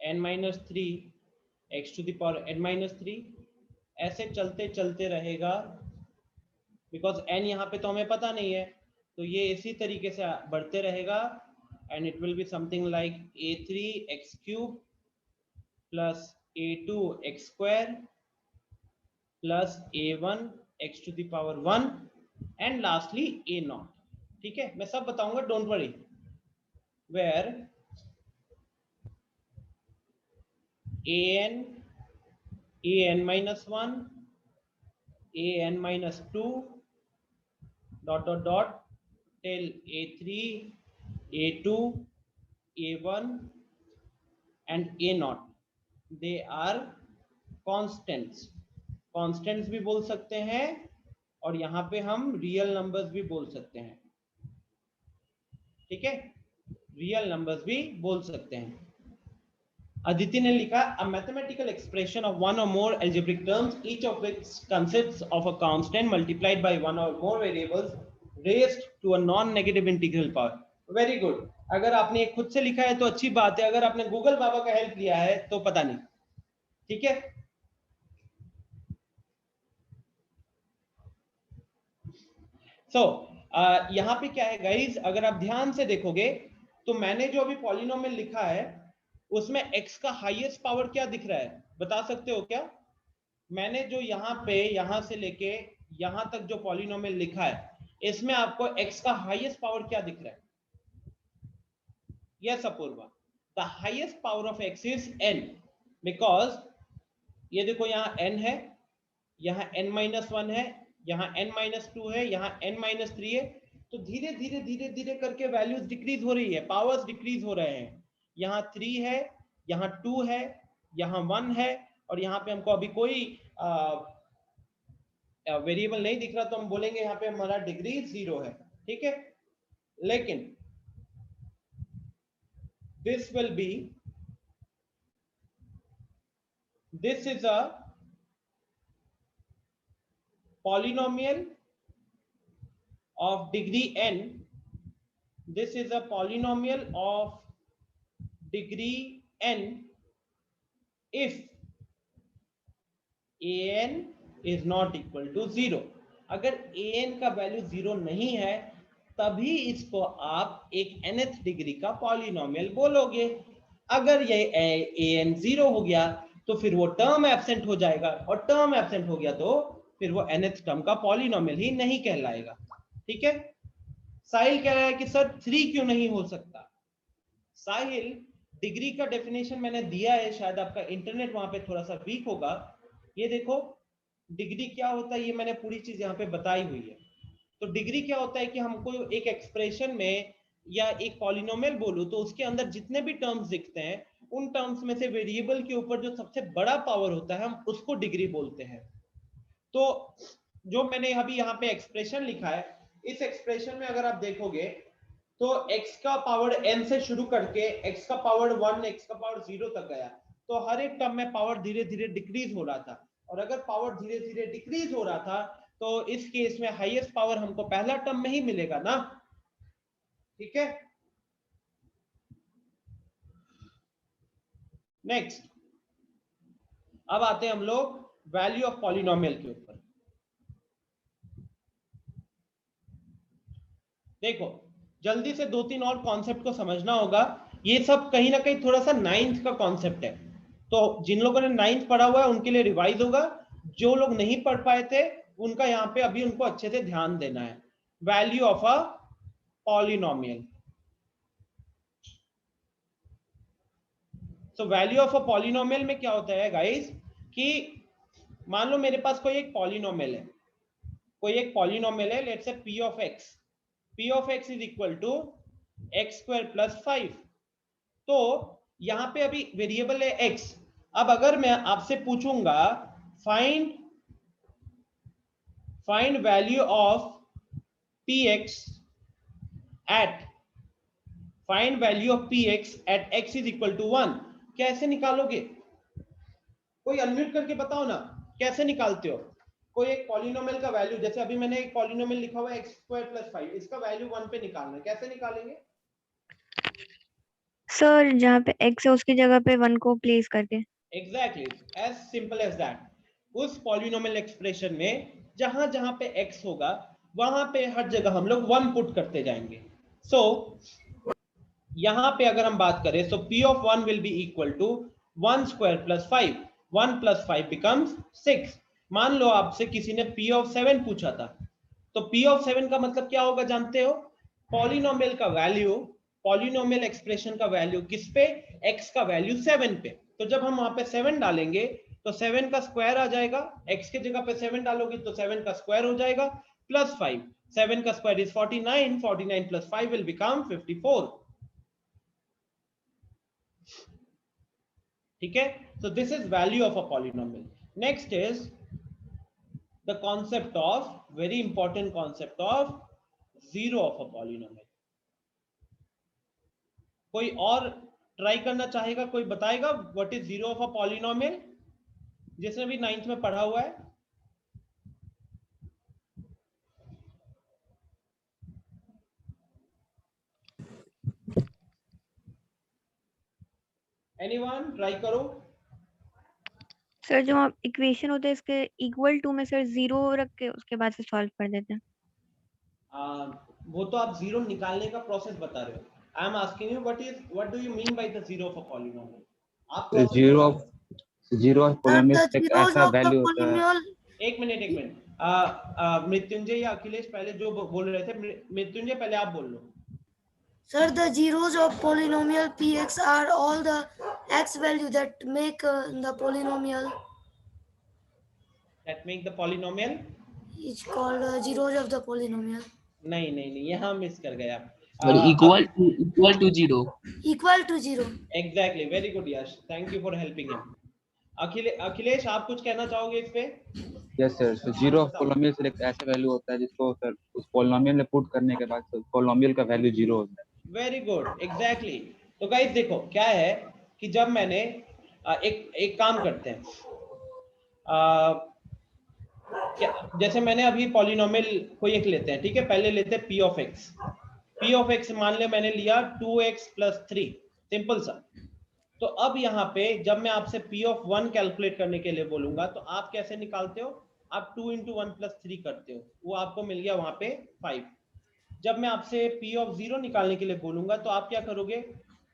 n-3 x to the power n-3, ऐसे चलते चलते रहेगा, बिकॉज n यहाँ पे तो हमें पता नहीं है, तो ये इसी तरीके से बढ़ते रहेगा, and it will be something like a3 x³ plus a2 x² plus a1 x to the power 1 and lastly a0। ठीक है, मैं सब बताऊंगा, don't worry. Where an-1 an-2 dot dot dot till a3 a2 a1 and a0, they are constants। constants भी बोल सकते हैं और यहाँ पे हम रियल नंबर्स भी बोल सकते हैं। ठीक है, रियल नंबर्स भी बोल सकते हैं। अदिति ने लिखा a mathematical expression of one or more algebraic terms, each of which consists of a constant multiplied by one or more variables raised to a non-negative integral power। Very good. अगर आपने खुद से लिखा है तो अच्छी बात है, अगर आपने गूगल बाबा का हेल्प लिया है तो पता नहीं। ठीक है, सो यहाँ पे क्या है गाइज, अगर आप ध्यान से देखोगे तो मैंने जो अभी पॉलिनोमियल लिखा है उसमें x का हाईएस्ट पावर क्या दिख रहा है, बता सकते हो क्या? मैंने जो यहाँ पे यहाँ से लेके यहाँ तक जो पॉलिनोमियल लिखा है इसमें आपको x का हाईएस्ट पावर क्या दिख रहा है? Yes Apoorva, the highest power of x is n, because ये देखो यहाँ n है, यहाँ n-1 है, यहाँ n-2 है, यहाँ n-3 है, तो धीरे धीरे धीरे धीरे करके वैल्यूज डिक्रीज हो रही है, पावर्स डिक्रीज हो रहे हैं। यहाँ 3 है, यहाँ 2 है, यहाँ 1 है, और यहाँ पे हमको अभी कोई वेरिएबल नहीं दिख रहा, तो हम बोलेंगे यहाँ पे हमारा डिग्री 0 है। ठीक है, लेकिन this will be, this is a polynomial of degree n, this is a polynomial of degree n if an is not equal to 0। अगर an का वैल्यू 0 नहीं है तभी इसको आप एक nth डिग्री का पॉलिनोमियल बोलोगे। अगर ये an 0 हो गया तो फिर वो टर्म एब्सेंट हो जाएगा, और टर्म एब्सेंट हो गया तो फिर वो nth टर्म का पॉलिनोमियल ही नहीं कहलाएगा। ठीक है, साहिल कह रहा है कि सर 3 क्यों नहीं हो सकता? साहिल, डिग्री का डेफिनेशन मैंने दिया है, शायद आपका इंटरनेट वहां पे थोड़ा सा वीक होगा। ये देखो डिग्री क्या होता है, ये मैंने पूरी चीज यहाँ पे बताई हुई है। तो डिग्री क्या होता है कि हमको एक एक्सप्रेशन में या एक पॉलिनोमियल बोलूं तो उसके अंदर जितने भी टर्म्स दिखते हैं उन टर्म्स में से वेरिएबल के ऊपर जो सबसे बड़ा पावर होता है हम उसको डिग्री बोलते हैं। तो जो मैंने अभी यहाँ पे एक्सप्रेशन लिखा है, इस एक्सप्रेशन में अगर आप देखोगे तो x का पावर n से शुरू करके x का पावर 1 x का पावर 0 तक गया, तो हर एक टर्म में पावर धीरे धीरे डिक्रीज हो रहा था, और अगर पावर धीरे धीरे डिक्रीज हो रहा था तो इस केस में हाईएस्ट पावर हमको पहला टर्म में ही मिलेगा ना। ठीक है, नेक्स्ट अब आते हैं हम लोग वैल्यू ऑफ पॉलिनोमियल के ऊपर। देखो जल्दी से 2-3 और कॉन्सेप्ट को समझना होगा, ये सब कहीं ना कहीं थोड़ा सा 9th का कॉन्सेप्ट है, तो जिन लोगों ने 9th पढ़ा हुआ है उनके लिए रिवाइज होगा, जो लोग नहीं पढ़ पाए थे उनका यहाँ पे अभी उनको अच्छे से ध्यान देना है। वैल्यू ऑफ अ पॉलिनोमियल, तो वैल्यू ऑफ अ पॉलिनोमियल में क्या होता है गाइस कि मान लो मेरे पास कोई एक पॉलिनोमियल है, let's say p of x is equal to x² plus 5। तो यहाँ पे अभी वेरिएबल है x। अब अगर मैं आपसे पूछूंगा find value of px at x is equal to 1, कैसे निकालोगे? कोई अनम्यूट करके बताओ ना, कैसे निकालते हो? कोई एक पॉलिनोमियल का वैल्यू, जैसे अभी मैंने एक पॉलिनोमियल लिखा हुआ है x² प्लस 5, इसका वैल्यू 1 पे निकालना है, कैसे निकालेंगे? सर जहाँ पे x है उसकी जगह पे 1 को प्लेस करके। Exactly, as simple as that. उस पॉलिनोमियल एक्सप्रेशन में जहां जहां पे x होगा वहां पे हर जगह हम लोग 1 पुट करते जाएंगे। सो यहां पे अगर हम बात करें तो p of 1 will be equal to 1 square plus 5, 1 plus 5 becomes 6। मान लो आपसे किसी ने p of 7 पूछा था, तो p of 7 का मतलब क्या होगा जानते हो? पॉलिनोमियल का वैल्यू, पॉलिनोमियल एक्सप्रेशन का वैल्यू किस पे? x का वैल्यू 7 पे। तो जब हम वहां पे 7 डालेंगे तो 7 का स्क्वायर आ जाएगा, x के जगह पे 7 डालोगे तो 7 का स्क्वायर हो जाएगा प्लस 5, 7 का square is 49, 49 plus 5 will become 54। ठीक है, so this is value of a polynomial. Next is the concept of, very important concept of zero of a polynomial. कोई और ट्राई करना चाहेगा? कोई बताएगा what is zero of a polynomial, जिसने भी 9th में पढ़ा हुआ है? एनीवन ट्राई करो। सर जो इक्वेशन होते हैं इसके इक्वल टू में सर 0 रख के उसके बाद से सॉल्व कर देते हैं। वो तो आप जीरो निकालने का प्रोसेस बता रहे हो। I am asking you what do you mean by the zero of a polynomial? आप जीरो ऑफ पॉलिनोमियल the एक zeros ऐसा of the वैल्यू होता है। polynomial. एक मिनट मृत्युंजय या अखिलेश पहले जो बोल रहे थे, मृत्युंजय पहले आप बोल लो। Sir, the zeros of polynomial px are all the x value that make the polynomial. That make the polynomial? It's called zeros of the polynomial. नहीं, यहाँ मिस कर गए आप। equal to 0. Equal to 0. Exactly, very good Yash, thank you for helping him. Akhilesh आप कुछ कहना चाहोगे इस पे? Yes sir, so zero of polynomial एक ऐसा वैल्यू होता है जिसको सर उस पॉलिनोमियल में पुट करने के बाद पॉलिनोमियल का वैल्यू 0 होता है। Very good, exactly. तो गाइस देखो क्या है कि जब मैंने एक काम करते हैं, जैसे मैंने अभी पॉलिनोमियल कोई एक लेते हैं, ठीक है? पहले लेते हैं p of x। p of x मान ले मैंने लिया 2x plus 3, सिंपल सा। तो अब यहाँ पे जब मैं आपसे p of 1 कैलकुलेट करने के लिए बोलूंगा तो आप कैसे निकालते हो? आप 2 into 1 plus 3 करते हो, वो आपको मिल गया वहां पे 5। जब मैं आपसे p of 0 निकालने के लिए बोलूंगा तो आप क्या करोगे?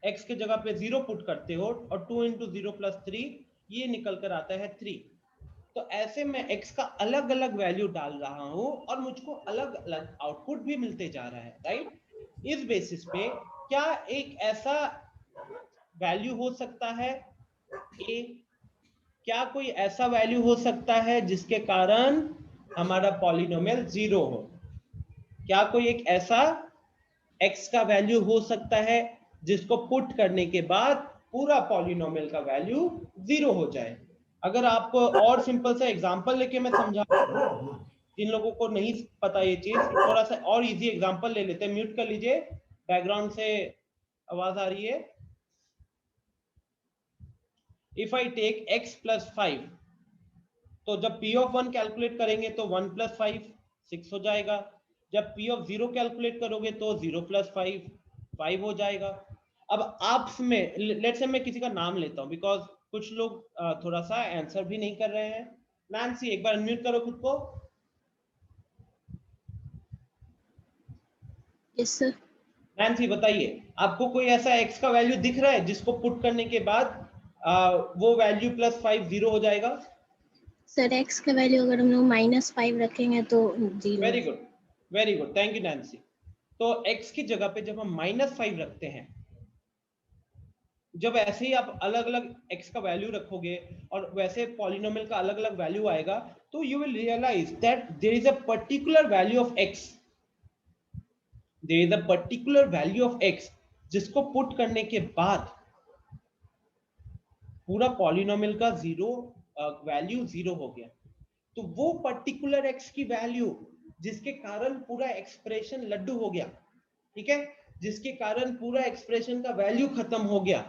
x के जगह पे 0 पुट करते हो और 2 into 0 plus 3, ये निकल कर आता है 3। तो ऐसे मैं x का अलग अलग वैल्यू डाल रहा हूं और मुझको अलग अलग आउटपुट भी मिलते जा रहा है, राइट? इस बेसिस पे क्या एक ऐसा वैल्यू हो सकता है a, क्या कोई ऐसा वैल्यू हो सकता है जिसके कारण हमारा पॉलिनोमियल 0 हो? क्या कोई एक ऐसा x का वैल्यू हो सकता है जिसको पुट करने के बाद पूरा पॉलिनोमियल का वैल्यू 0 हो जाए? अगर आपको और सिंपल सा एग्जांपल लेके मैं समझा, जिन लोगों को नहीं पता ये चीज, थोड़ा सा और इजी एग्जांपल ले लेते हैं। म्यूट कर लीजिए, बैकग्राउंड से आवाज आ रही है। If I take x plus 5, तो जब p of 1 कैलकुलेट करेंगे तो 1 plus 5 6 हो जाएगा। जब p of 0 कैलकुलेट करोगे तो 0 plus 5 5 हो जाएगा। अब आप में लेट्स से मैं किसी का नाम लेता हूं, बिकॉज कुछ लोग थोड़ा सा आंसर भी नहीं कर रहे हैं। नैन्सी एक बार अनम्यूट करो खुद को। Yes sir. नैन्सी बताइए, आपको कोई ऐसा x का वैल्यू दिख रहा है जिसको पुट करने के बाद वो वैल्यू प्लस 5 0 हो जाएगा? सर x का वैल्यू अगर हम लोग -5 रखेंगे तो 0। Very good, very good, thank you Nancy. तो x की जगह पे जब हम -5 रखते हैं, जब ऐसे ही आप अलग अलग x का वैल्यू रखोगे और वैसे पॉलिनोमियल का अलग अलग वैल्यू आएगा, तो you will realise that there is a particular value of x, there is a particular value of x जिसको पुट करने के बाद पूरा पॉलिनोमियल का वैल्यू 0 हो गया। तो वो पर्टिकुलर x की वैल्यू जिसके कारण पूरा एक्सप्रेशन लड्डू हो गया, ठीक है, जिसके कारण पूरा एक्सप्रेशन का वैल्यू खत्म हो गया,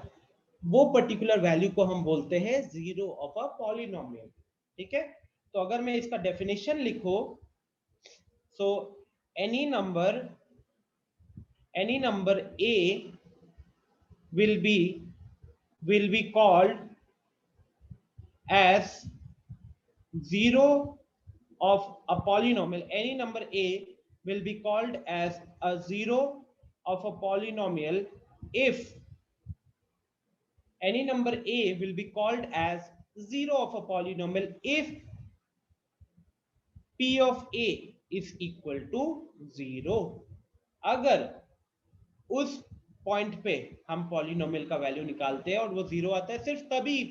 वो पर्टिकुलर वैल्यू को हम बोलते हैं जीरो ऑफ अ पॉलिनोमियल। ठीक है, तो अगर मैं इसका डेफिनेशन लिखूं, so any number a will be called as zero of a polynomial. Any number a will be called as a zero of a polynomial if any number a will be called as zero of a polynomial if p of a is equal to 0. अगर उस पॉइंट पे हम पॉलिनोमियल का वैल्यू निकालते हैं और वो 0 आता है सिर्फ तभी,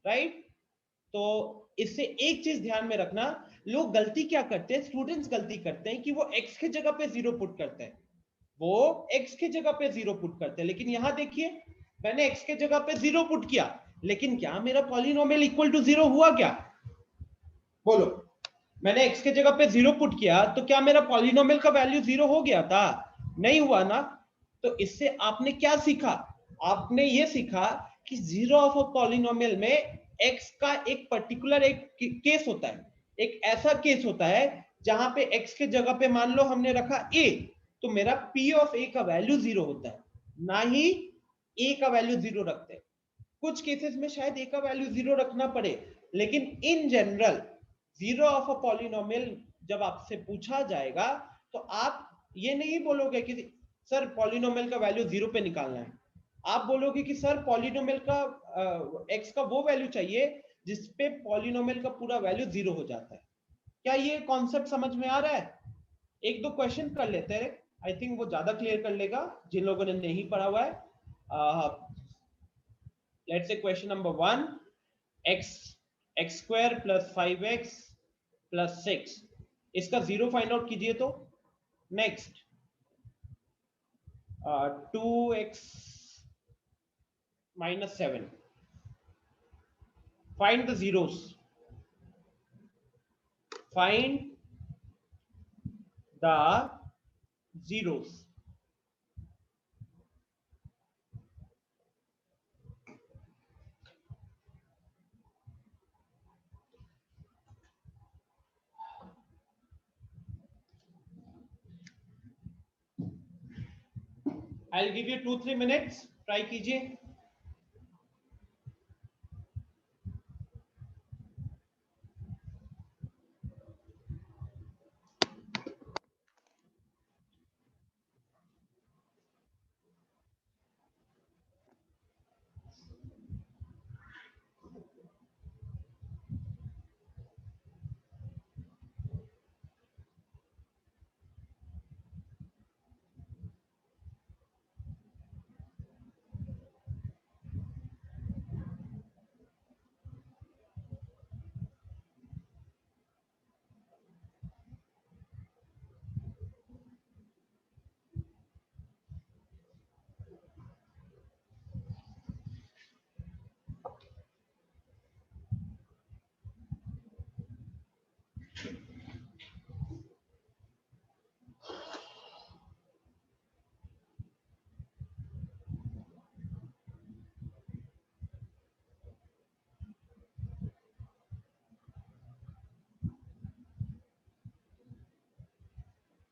राइट? तो इससे एक चीज ध्यान में रखना, लोग गलती क्या करते हैं, स्टूडेंट्स गलती करते हैं कि वो x के जगह पे 0 पुट करते हैं, वो x के जगह पे 0 पुट करते हैं। लेकिन यहां देखिए, मैंने x के जगह पे 0 पुट किया, लेकिन क्या मेरा पॉलिनोमियल इक्वल टू 0 हुआ? क्या बोलो, मैंने x के जगह पे 0 पुट किया तो क्या मेरा पॉलिनोमियल का वैल्यू 0 हो गया था? नहीं हुआ ना। तो इससे आपने क्या सीखा? आपने ये सीखा कि जीरो ऑफ अ पॉलिनोमियल में x का एक पर्टिकुलर एक केस होता है, एक ऐसा केस होता है जहां पे x के जगह पे मान लो हमने रखा a, तो मेरा p ऑफ a का वैल्यू 0 होता है, ना ही a का वैल्यू 0 रखते हैं। कुछ केसेस में शायद a का वैल्यू 0 रखना पड़े, लेकिन in general zero of a polynomial जब आपसे पूछा जाएगा तो आप ये नहीं बोलोगे कि सर पॉलिनोमियल का वैल्यू 0 पे निकालना है, आप बोलोगे कि सर पॉलिनोमियल का x का वो वैल्यू चाहिए जिसपे पॉलिनोमियल का पूरा वैल्यू 0 हो जाता है। क्या ये कॉन्सेप्ट समझ में आ रहा है? एक दो क्वेश्चन कर लेते हैं, आई थिंक वो ज्यादा क्लियर कर लेगा जिन लोगों ने नहीं पढ़ा हुआ है। लेट्स से question number 1, x square plus 5x plus 6, इसका 0 फाइंड आउट कीजिए। तो next 2x minus 7, find the zeros, find the zeros। I'll give you 2-3 minutes, try कीजिए।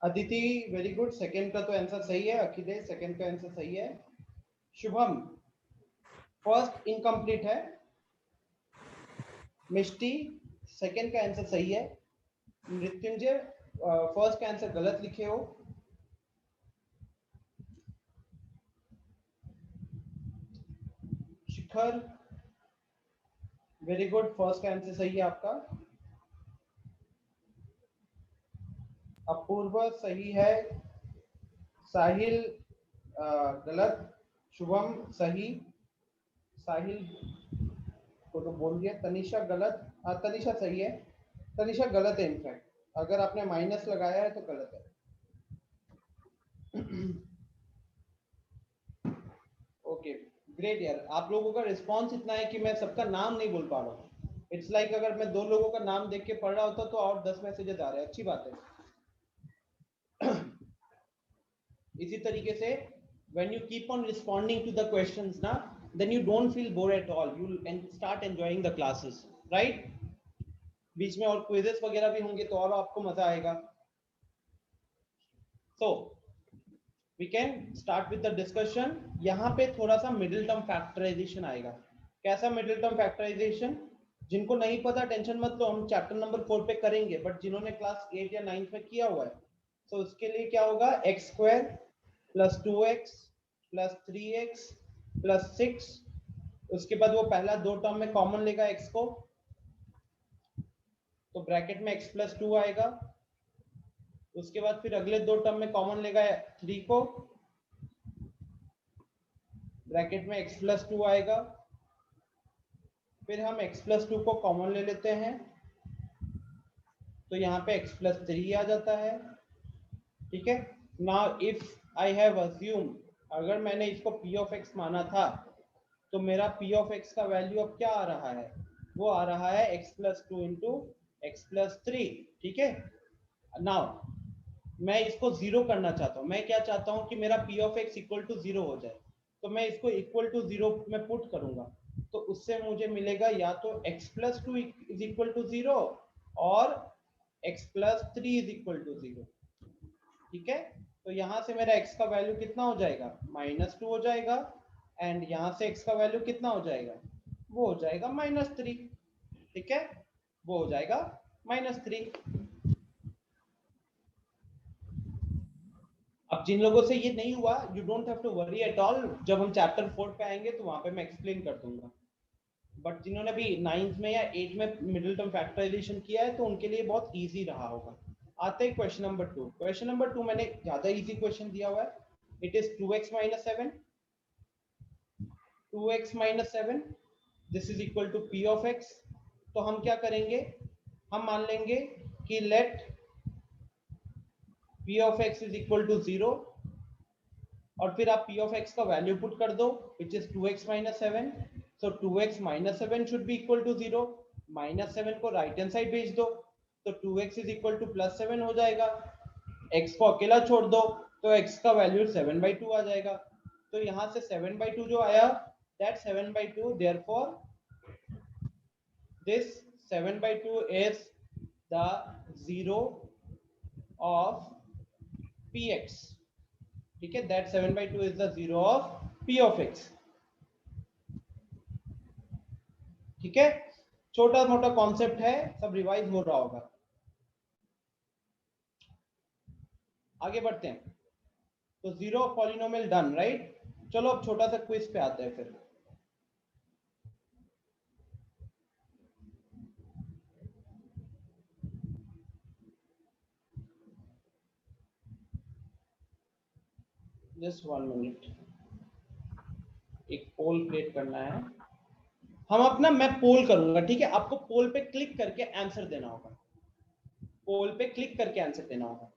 अदिति वेरी गुड, सेकंड का तो आंसर सही है। अखिलेश सेकंड का आंसर सही है। शुभम फर्स्ट इनकम्प्लीट है। मिष्टी सेकंड का आंसर सही है। मृत्युंजय फर्स्ट का आंसर गलत लिखे हो। शिखर वेरी गुड, फर्स्ट का आंसर सही है आपका। अपूर्व सही है। साहिल गलत। शुभम सही, साहिल को तो बोल दिया। तनिषा गलत। तनिषा सही है। तनिषा गलत है, इनफैक्ट अगर आपने माइनस लगाया है तो गलत है। ओके ग्रेट यार, आप लोगों का रिस्पांस इतना है कि मैं सबका नाम नहीं बोल पा रहा हूँ। इट्स लाइक अगर मैं 2 लोगों का नाम देख के पढ़ रहा होता तो और 10 मैसेजेस आ रहे हैं। अच्छी बात है। इसी तरीके से when you keep on responding to the questions ना, then you don't feel bored at all, you start enjoying the classes, right? बीच में और क्विजेस वगैरह भी होंगे तो और आपको मजा आएगा। So we can start with the discussion. यहाँ पे थोड़ा सा मिडिल टर्म फैक्टराइजेशन आएगा। कैसा मिडिल टर्म फैक्टराइजेशन? जिनको नहीं पता टेंशन मत लो, हम चैप्टर नंबर 4 पे करेंगे, बट जिन्होंने क्लास 8 या 9 में किया हुआ है, तो उसके लिए क्या होगा, x square plus 2x plus 3x plus 6, उसके बाद वो पहला दो टर्म में कॉमन लेगा x को, तो ब्रैकेट में x प्लस 2 आएगा। उसके बाद फिर अगले दो टर्म में कॉमन लेगा 3 को, ब्रैकेट में x प्लस 2 आएगा। फिर हम x प्लस 2 को कॉमन ले लेते हैं, तो यहाँ पे x प्लस 3 आ जाता है। ठीक है, now if I have assume, अगर मैंने इसको p ऑफ x माना था, तो मेरा p ऑफ x का वैल्यू अब क्या आ रहा है, वो आ रहा है x plus 2 into x plus 3। ठीक है, नाउ मैं इसको जीरो करना चाहता हूँ। मैं क्या चाहता हूँ कि मेरा p of x equal to zero हो जाए, तो मैं इसको इक्वल टू जीरो में पुट करूंगा, तो उससे मुझे मिलेगा या तो x plus 2 is equal to zero और x plus 3 is equal to zero. ठीक है, तो यहाँ से मेरा x का वैल्यू कितना हो जाएगा, -2 हो जाएगा, एंड यहाँ से x का वैल्यू कितना हो जाएगा, वो हो जाएगा -3। ठीक है, वो हो जाएगा -3। अब जिन लोगों से ये नहीं हुआ, you don't have to worry at all, जब हम चैप्टर 4 पे आएंगे तो वहां पे मैं एक्सप्लेन कर दूंगा। बट जिन्होंने भी 9th में या 8 में मिडिल टर्म फैक्टराइजेशन किया है, तो उनके लिए बहुत इजी रहा होगा। आते हैं क्वेश्चन नंबर 2। क्वेश्चन नंबर 2 मैंने ज्यादा इजी क्वेश्चन दिया हुआ है। It is 2x - 7, 2x - 7, this is equal to p of x। तो हम क्या करेंगे, हम मान लेंगे कि let p of x is equal to 0, और फिर आप p ऑफ x का वैल्यू पुट कर दो, which is 2x - 7। So 2x - 7 should be equal to 0, -7 को राइट हैंड साइड भेज दो, तो 2x इज इक्वल टू +7 हो जाएगा। x को अकेला छोड़ दो, तो x का वैल्यू 7/2 आ जाएगा। तो यहाँ से 7/2 जो आया, that 7/2, therefore this 7/2 is the zero of px। ठीक है, that 7/2 is the zero of p of x। ठीक है, छोटा मोटा कॉन्सेप्ट है, सब रिवाइज हो रहा होगा। आगे बढ़ते हैं। तो zero of polynomial done, right. चलो अब छोटा सा क्विज पे आते हैं फिर। जस्ट 1 मिनट, एक पोल क्रिएट करना है। हम अपना, मैं पोल करूंगा, ठीक है, आपको पोल पे क्लिक करके आंसर देना होगा, पोल पे क्लिक करके आंसर देना होगा।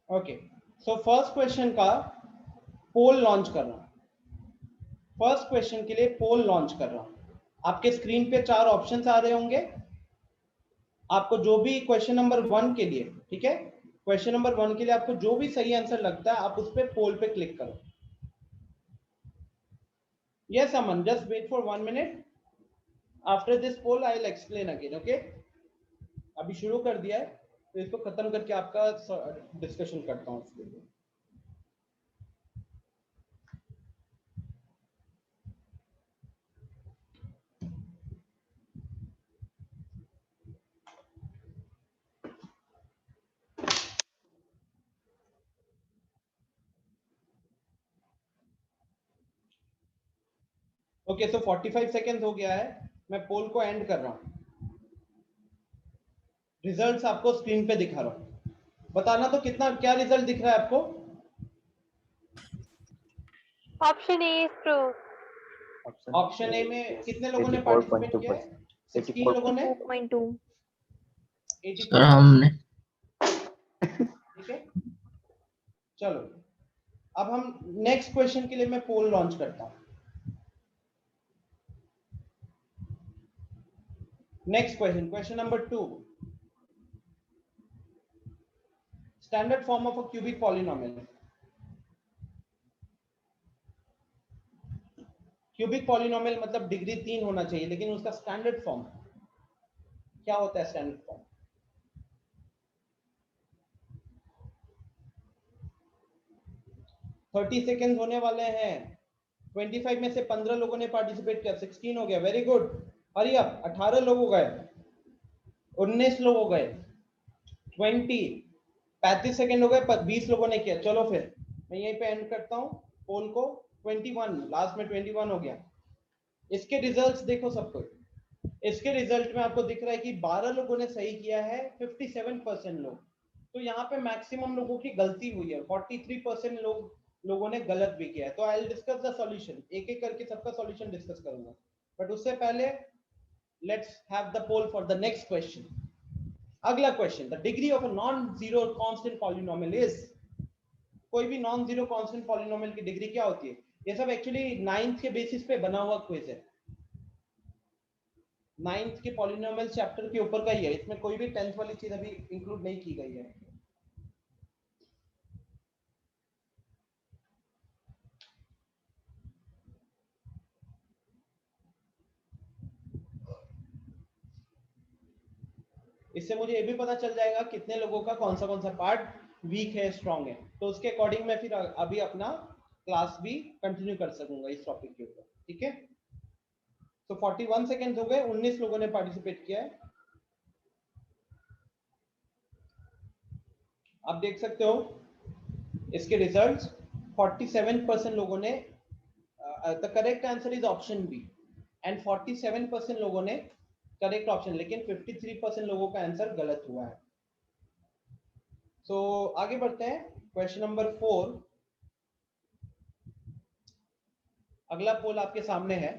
ओके, सो फर्स्ट क्वेश्चन का पोल लॉन्च कर रहा हूं। फर्स्ट क्वेश्चन के लिए पोल लॉन्च कर रहा हूं। आपके स्क्रीन पे 4 ऑप्शंस आ रहे होंगे। आपको जो भी क्वेश्चन नंबर 1 के लिए, ठीक है, क्वेश्चन नंबर 1 के लिए आपको जो भी सही आंसर लगता है, आप उस पे पोल पे क्लिक करो। Yes Aman, just wait for 1 minute, after this poll I will explain again. Okay, अभी शुरू कर दिया है, तो इसको खत्म करके आपका डिस्कशन करता हूँ उसके लिए। ओके, सो 45 सेकेंड हो गया है, मैं पोल को एंड कर रहा हूँ। रिजल्ट्स आपको स्क्रीन पे दिखा रहा हूँ, बताना तो कितना क्या रिजल्ट दिख रहा है आपको? Option A is true. Option A में कितने लोगों ने पार्टिसिपेट किया है? 16 लोगों ने 4.2 सर हमने ठीक है, चलो अब हम नेक्स्ट क्वेश्चन के लिए मैं पोल लॉन्च करता हूं। Next question, question number 2, standard form of a cubic polynomial. Cubic polynomial मतलब डिग्री 3 होना चाहिए, लेकिन उसका स्टैंडर्ड फॉर्म क्या होता है? स्टैंडर्ड फॉर्म 30 सेकेंड होने वाले हैं। 25 में से 15 लोगों ने पार्टिसिपेट किया, 16 हो गया, वेरी गुड। हरी अप, 18 लोग हो गए, 19 लोग हो गए, 20, 35 सेकेंड हो गए, 20 लोगों ने किया। चलो फिर मैं यहीं पे एंड करता हूँ पोल को। 21, लास्ट में 21 हो गया। इसके रिजल्ट्स देखो सबको। इसके रिजल्ट में आपको दिख रहा है कि 12 लोगों ने सही किया है, 57% लोग। तो यहाँ पे मैक्सिमम लोगों की गलती हुई है, 43% लोगों ने गलत भी किया है। तो आई विल डिस्कस द सॉल्यूशन, एक एक करके सबका सॉल्यूशन डिस्कस करूंगा, बट उससे पहले let's have the poll for the next question. अगला question, the degree of a non zero constant polynomial is. कोई भी नॉन जीरो कांस्टेंट पॉलिनोमियल की डिग्री क्या होती है? ये सब एक्चुअली 9th के बेसिस पे बना हुआ क्विज है, 9th के पॉलिनोमियल चैप्टर के ऊपर का ही है, इसमें कोई भी 10th वाली चीज अभी इंक्लूड नहीं की गई है। इससे मुझे ये भी पता चल जाएगा कितने लोगों का कौन सा पार्ट वीक है, स्ट्रांग है, तो उसके अकॉर्डिंग मैं फिर अभी अपना क्लास भी कंटिन्यू कर सकूंगा इस टॉपिक के ऊपर, ठीक है। तो 41 सेकेंड हो गए, 19 लोगों ने पार्टिसिपेट किया है। आप देख सकते हो इसके रिजल्ट्स। 47% लोगों ने, the correct answer is option B, and 47% लोगों ने करेक्ट ऑप्शन, लेकिन 53% लोगों का आंसर गलत हुआ है। सो आगे बढ़ते हैं, क्वेश्चन नंबर 4। अगला पोल आपके सामने है,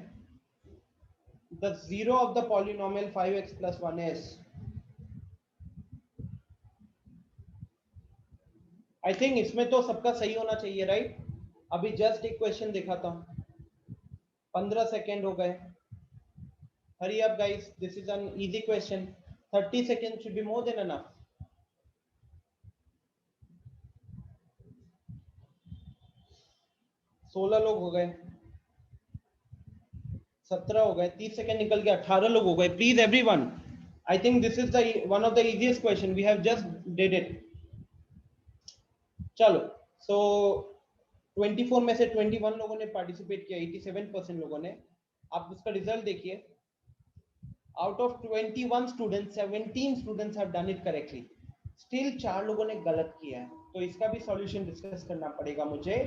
the zero of the polynomial 5x + 1s। I think इसमें तो सबका सही होना चाहिए, राइट? अभी जस्ट एक क्वेश्चन दिखाता हूं, 15 सेकेंड हो गए। Hurry up guys, this is an easy question, 30 second should be more than enough. सोलह लोग हो गए, 17 हो गए, 30 सेकेंड निकल गया, 18 लोग हो गए। Please everyone, I think this is the one of the easiest question, we have just did it. चलो, सो 24 में से 21 लोगों ने पार्टिसिपेट किया, 87% लोगों ने। आप उसका रिजल्ट देखिए, out of 21 students 17 students have done it correctly, still 4 लोगों ने गलत किया है, तो इसका भी सॉल्यूशन डिस्कस करना पड़ेगा मुझे।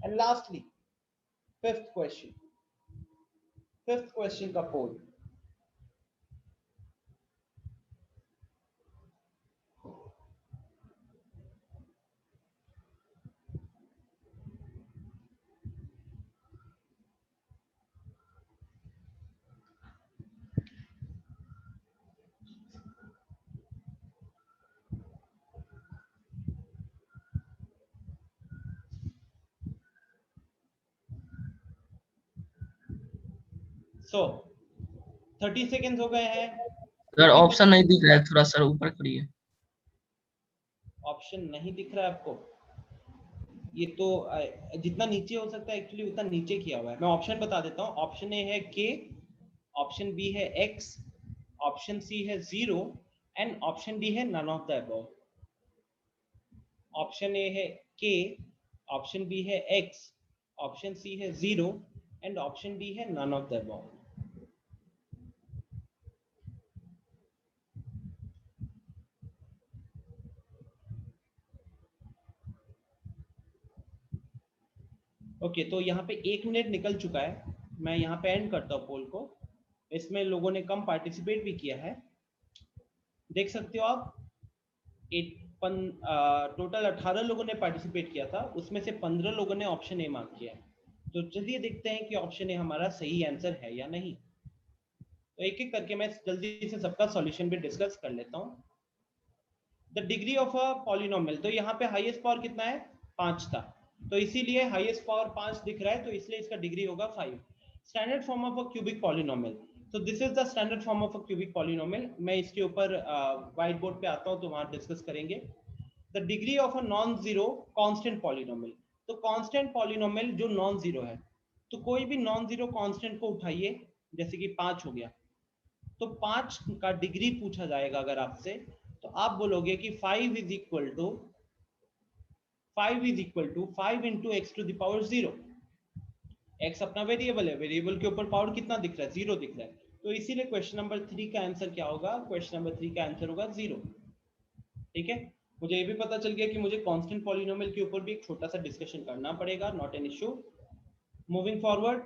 एंड लास्टली फिफ्थ क्वेश्चन का पोल। सो 30 सेकेंड हो गए हैं। सर ऑप्शन नहीं दिख रहा है, थोड़ा सर ऊपर करिए। ऑप्शन नहीं दिख रहा है आपको? ये तो जितना नीचे हो सकता है एक्चुअली उतना नीचे किया हुआ है। मैं ऑप्शन बता देता हूँ, ऑप्शन ए है k, ऑप्शन बी है x, ऑप्शन सी है 0 एंड ऑप्शन डी है none of the above. Option A है k, ऑप्शन बी है x, ऑप्शन सी है 0 एंड ऑप्शन डी है none of the above. Okay, तो यहाँ पे 1 मिनट निकल चुका है, मैं यहाँ पे एंड करता हूँ पोल को। इसमें लोगों ने कम पार्टिसिपेट भी किया है, देख सकते हो आप। टोटल 18 लोगों ने पार्टिसिपेट किया था, उसमें से 15 लोगों ने ऑप्शन ए मार्क किया है। तो चलिए देखते हैं कि ऑप्शन ए हमारा सही आंसर है या नहीं। तो एक एक करके मैं जल्दी से सबका सॉल्यूशन भी डिस्कस कर लेता हूँ। The degree of a polynomial, तो यहाँ पे हाईएस्ट पावर कितना है 5 था, तो इसीलिए हाईएस्ट पावर 5 दिख रहा है, तो इसलिए इसका डिग्री होगा 5। Standard form of a cubic polynomial, तो this is the standard form of a cubic polynomial. मैं इसके ऊपर व्हाइट बोर्ड पे आता हूँ तो वहां डिस्कस करेंगे। The degree of a non zero constant polynomial, तो कांस्टेंट पॉलिनोमियल जो नॉन जीरो है, तो कोई भी नॉन जीरो कांस्टेंट को उठाइए, जैसे कि 5 हो गया, तो 5 का डिग्री पूछा जाएगा अगर आपसे, तो आप बोलोगे कि 5 is equal to 5 into x to the power 0। X अपना वेरिएबल है, वेरिएबल के ऊपर पावर कितना दिख रहा है 0 दिख रहा है, तो इसीलिए क्वेश्चन नंबर 3 का आंसर क्या होगा, क्वेश्चन नंबर 3 का आंसर होगा 0। ठीक है, मुझे ये भी पता चल गया कि मुझे कांस्टेंट पॉलिनोमियल के ऊपर भी एक छोटा सा डिस्कशन करना पड़ेगा, not an issue. Moving forward,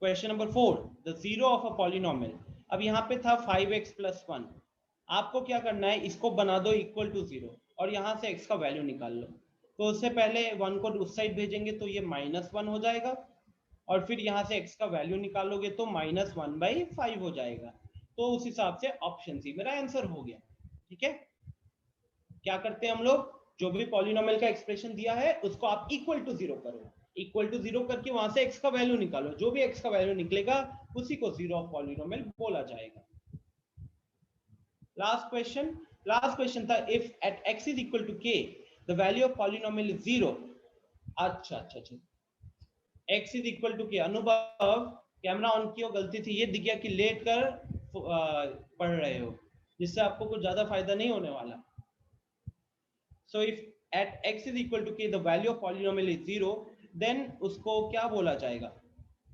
question number 4, the zero of a polynomial. अब यहाँ पे था 5x + 1, आपको क्या करना है, इसको बना दो इक्वल टू 0 और यहाँ से x का वैल्यू निकाल लो। तो उससे पहले 1 को उस साइड भेजेंगे तो ये -1 हो जाएगा, और फिर यहाँ से x का वैल्यू निकालोगे तो -1/5 हो जाएगा। तो उस हिसाब से ऑप्शन सी मेरा आंसर हो गया। ठीक है, क्या करते हैं हम लोग, जो भी पॉलिनोमियल का एक्सप्रेशन दिया है उसको आप इक्वल टू 0 करो, इक्वल टू 0 करके वहां से x का वैल्यू निकालो, जो भी x का वैल्यू निकलेगा उसी को जीरो ऑफ पॉलिनोमियल बोला जाएगा। लास्ट क्वेश्चन था, if at x is equal to k the value of polynomial is 0। अच्छा, x is equal to k। Anubhav camera on किया, गलती थी, ये दिख गया कि लेट कर पढ़ रहे हो, जिससे आपको कुछ ज्यादा फायदा नहीं होने वाला। So if at x is equal to k the value of polynomial is 0, then उसको क्या बोला जाएगा,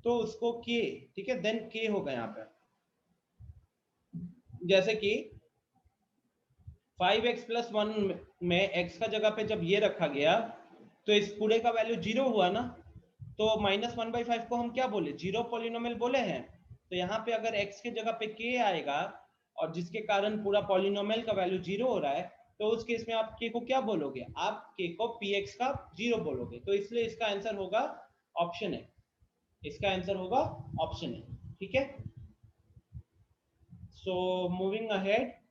तो उसको k, ठीक है, देन k होगा यहाँ पे। जैसे कि 5x + 1 में x का जगह पे जब ये रखा गया तो इस पूरे का वैल्यू 0 हुआ ना, तो -1/5 को हम क्या बोले, जीरो पॉलिनोमियल बोले हैं। तो यहाँ पे अगर x के जगह पे k आएगा और जिसके कारण पूरा पॉलिनोमियल का वैल्यू 0 हो रहा है, तो उस केस में आप k को क्या बोलोगे, आप k को px का 0 बोलोगे। तो इसलिए इसका आंसर होगा ऑप्शन है, इसका आंसर होगा ऑप्शन है। ठीक है, सो मूविंग अहेड,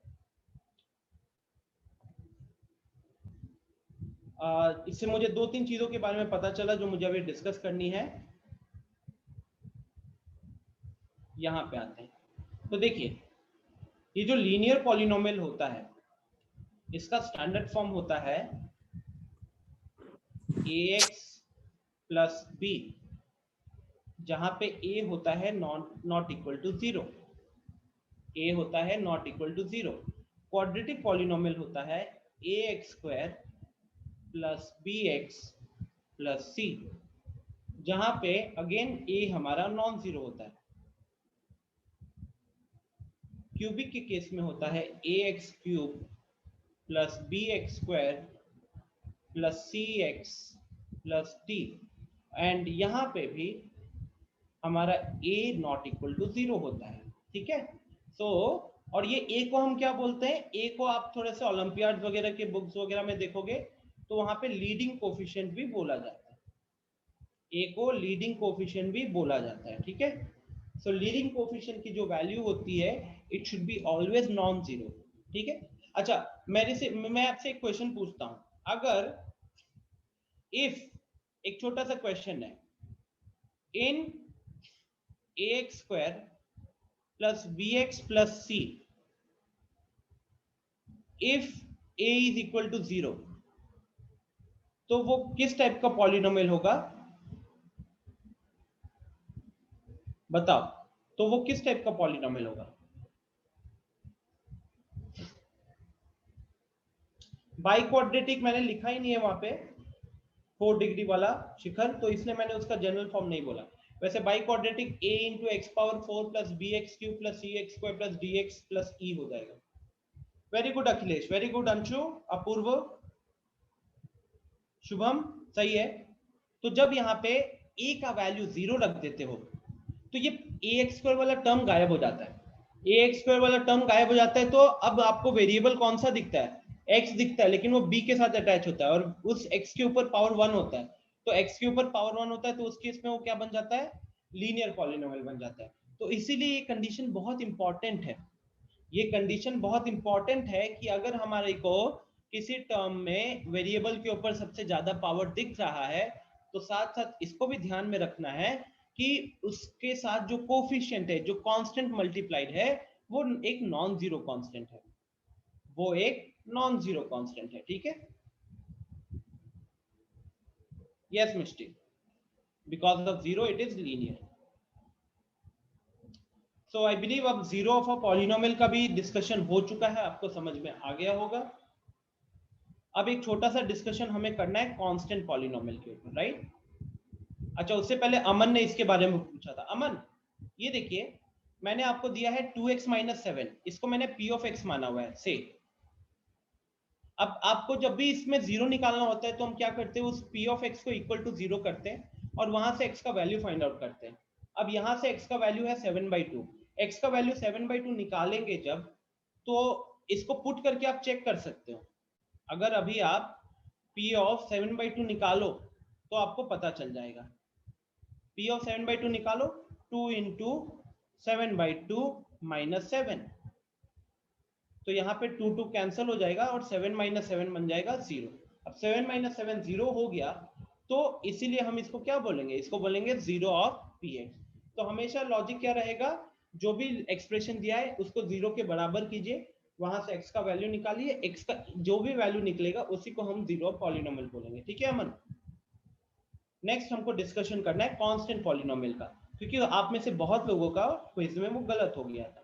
इससे मुझे 2-3 चीजों के बारे में पता चला जो मुझे अभी डिस्कस करनी है। यहाँ पे आते हैं, तो देखिए ये जो लीनियर पॉलिनोमियल होता है इसका स्टैंडर्ड फॉर्म होता है ax + b, जहां पे a होता है नॉट इक्वल टू 0, a होता है not equal to 0। Quadratic polynomial होता है ax² + bx + c, जहां पे अगेन a हमारा नॉन जीरो होता है। क्यूबिक के केस में होता है ax³ + bx² + cx + d, and यहाँ पे भी हमारा a नॉट इक्वल टू 0 होता है। ठीक है, सो और ये a को हम क्या बोलते हैं, a को आप थोड़े से ओलंपियाड वगैरह के बुक्स वगैरह में देखोगे तो वहां पे लीडिंग कोफिशिएंट भी बोला जाता है, a को लीडिंग कोफिशिएंट भी बोला जाता है। ठीक है, सो लीडिंग कोफिशिएंट की जो वैल्यू होती है it should be always non zero. ठीक है, अच्छा मैं आपसे एक क्वेश्चन पूछता हूं, अगर इफ एक छोटा सा क्वेश्चन है, in ax² + bx + c if a is equal to 0, तो वो किस टाइप का पॉलिनोमियल होगा, बताओ, तो वो किस टाइप का पॉलिनोमियल होगा। बाइक्वाड्रेटिक मैंने लिखा ही नहीं है वहां पे 4 डिग्री वाला शिखर, तो इसलिए मैंने उसका जनरल फॉर्म नहीं बोला। वैसे biquadratic a × x⁴ + bx³ + cx² + dx + e हो जाएगा। Very good Akhilesh, very good Anshu, Apurva, Shubham सही है। तो जब यहाँ पे a का वैल्यू 0 रख देते हो तो ये ax² वाला टर्म गायब हो जाता है। ax² वाला टर्म गायब हो जाता है तो अब आपको वेरिएबल कौन सा दिखता है? x दिखता है, लेकिन वो b के साथ अटैच होता है और उस x के ऊपर पावर 1 होता है। तो x के ऊपर पावर 1 होता है तो उस केस में वो क्या बन जाता है? लीनियर पॉलिनोमियल बन जाता है। तो इसीलिए ये कंडीशन बहुत इंपॉर्टेंट है। ये कंडीशन बहुत इंपॉर्टेंट है कि अगर हमारे को किसी टर्म में वेरिएबल के ऊपर सबसे ज्यादा पावर दिख रहा है तो साथ साथ इसको भी ध्यान में रखना है कि उसके साथ जो कोफिशिएंट है, जो कांस्टेंट मल्टीप्लाइड है, वो एक नॉन जीरो कांस्टेंट है, वो एक नॉन जीरो कांस्टेंट है। ठीक है, yes Misti, because of zero it is linear. So I believe अब जीरो ऑफ अ पॉलिनोमियल का भी डिस्कशन हो चुका है, आपको समझ में आ गया होगा। अब एक छोटा सा डिस्कशन हमें करना है कांस्टेंट पॉलिनोमियल के ऊपर, राइट? अच्छा, उससे पहले अमन ने इसके बारे में पूछा था। अमन, ये देखिए मैंने आपको दिया है 2x - 7, इसको मैंने p of x माना हुआ है से। अब आपको जब भी इसमें जीरो निकालना होता है तो हम क्या करते हैं, उस p of x को इक्वल टू 0 करते हैं और वहां से x का वैल्यू फाइंड आउट करते हैं। अब यहाँ से x का वैल्यू है 7/2, x का वैल्यू 7/2 निकालेंगे जब, तो इसको पुट करके आप चेक कर सकते हो। अगर अभी आप p of 7/2 निकालो तो आपको पता चल जाएगा। p of 7/2 निकालो, 2 into 7/2 - 7, तो यहाँ पे 2 2 कैंसिल हो जाएगा और 7 - 7 बन जाएगा 0। अब 7 - 7 0 हो गया, तो इसीलिए हम इसको क्या बोलेंगे, इसको बोलेंगे 0 ऑफ px। तो हमेशा लॉजिक क्या रहेगा, जो भी एक्सप्रेशन दिया है उसको 0 के बराबर कीजिए, वहां से x का वैल्यू निकालिए, x का जो भी वैल्यू निकलेगा उसी को हम 0 ऑफ पॉलिनोमियल बोलेंगे। ठीक है अमन? नेक्स्ट हमको डिस्कशन करना है कांस्टेंट पॉलिनोमियल का, क्योंकि आप में से बहुत लोगों का क्विज में वो गलत हो गया था।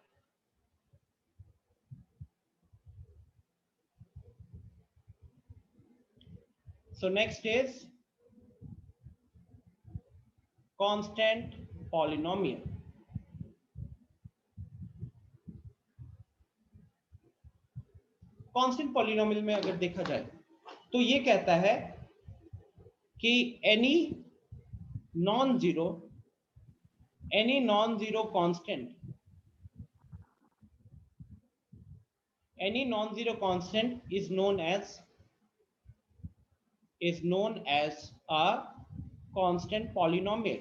So next is constant polynomial. Constant polynomial में अगर देखा जाए तो ये कहता है कि any non-zero constant is known as a constant polynomial.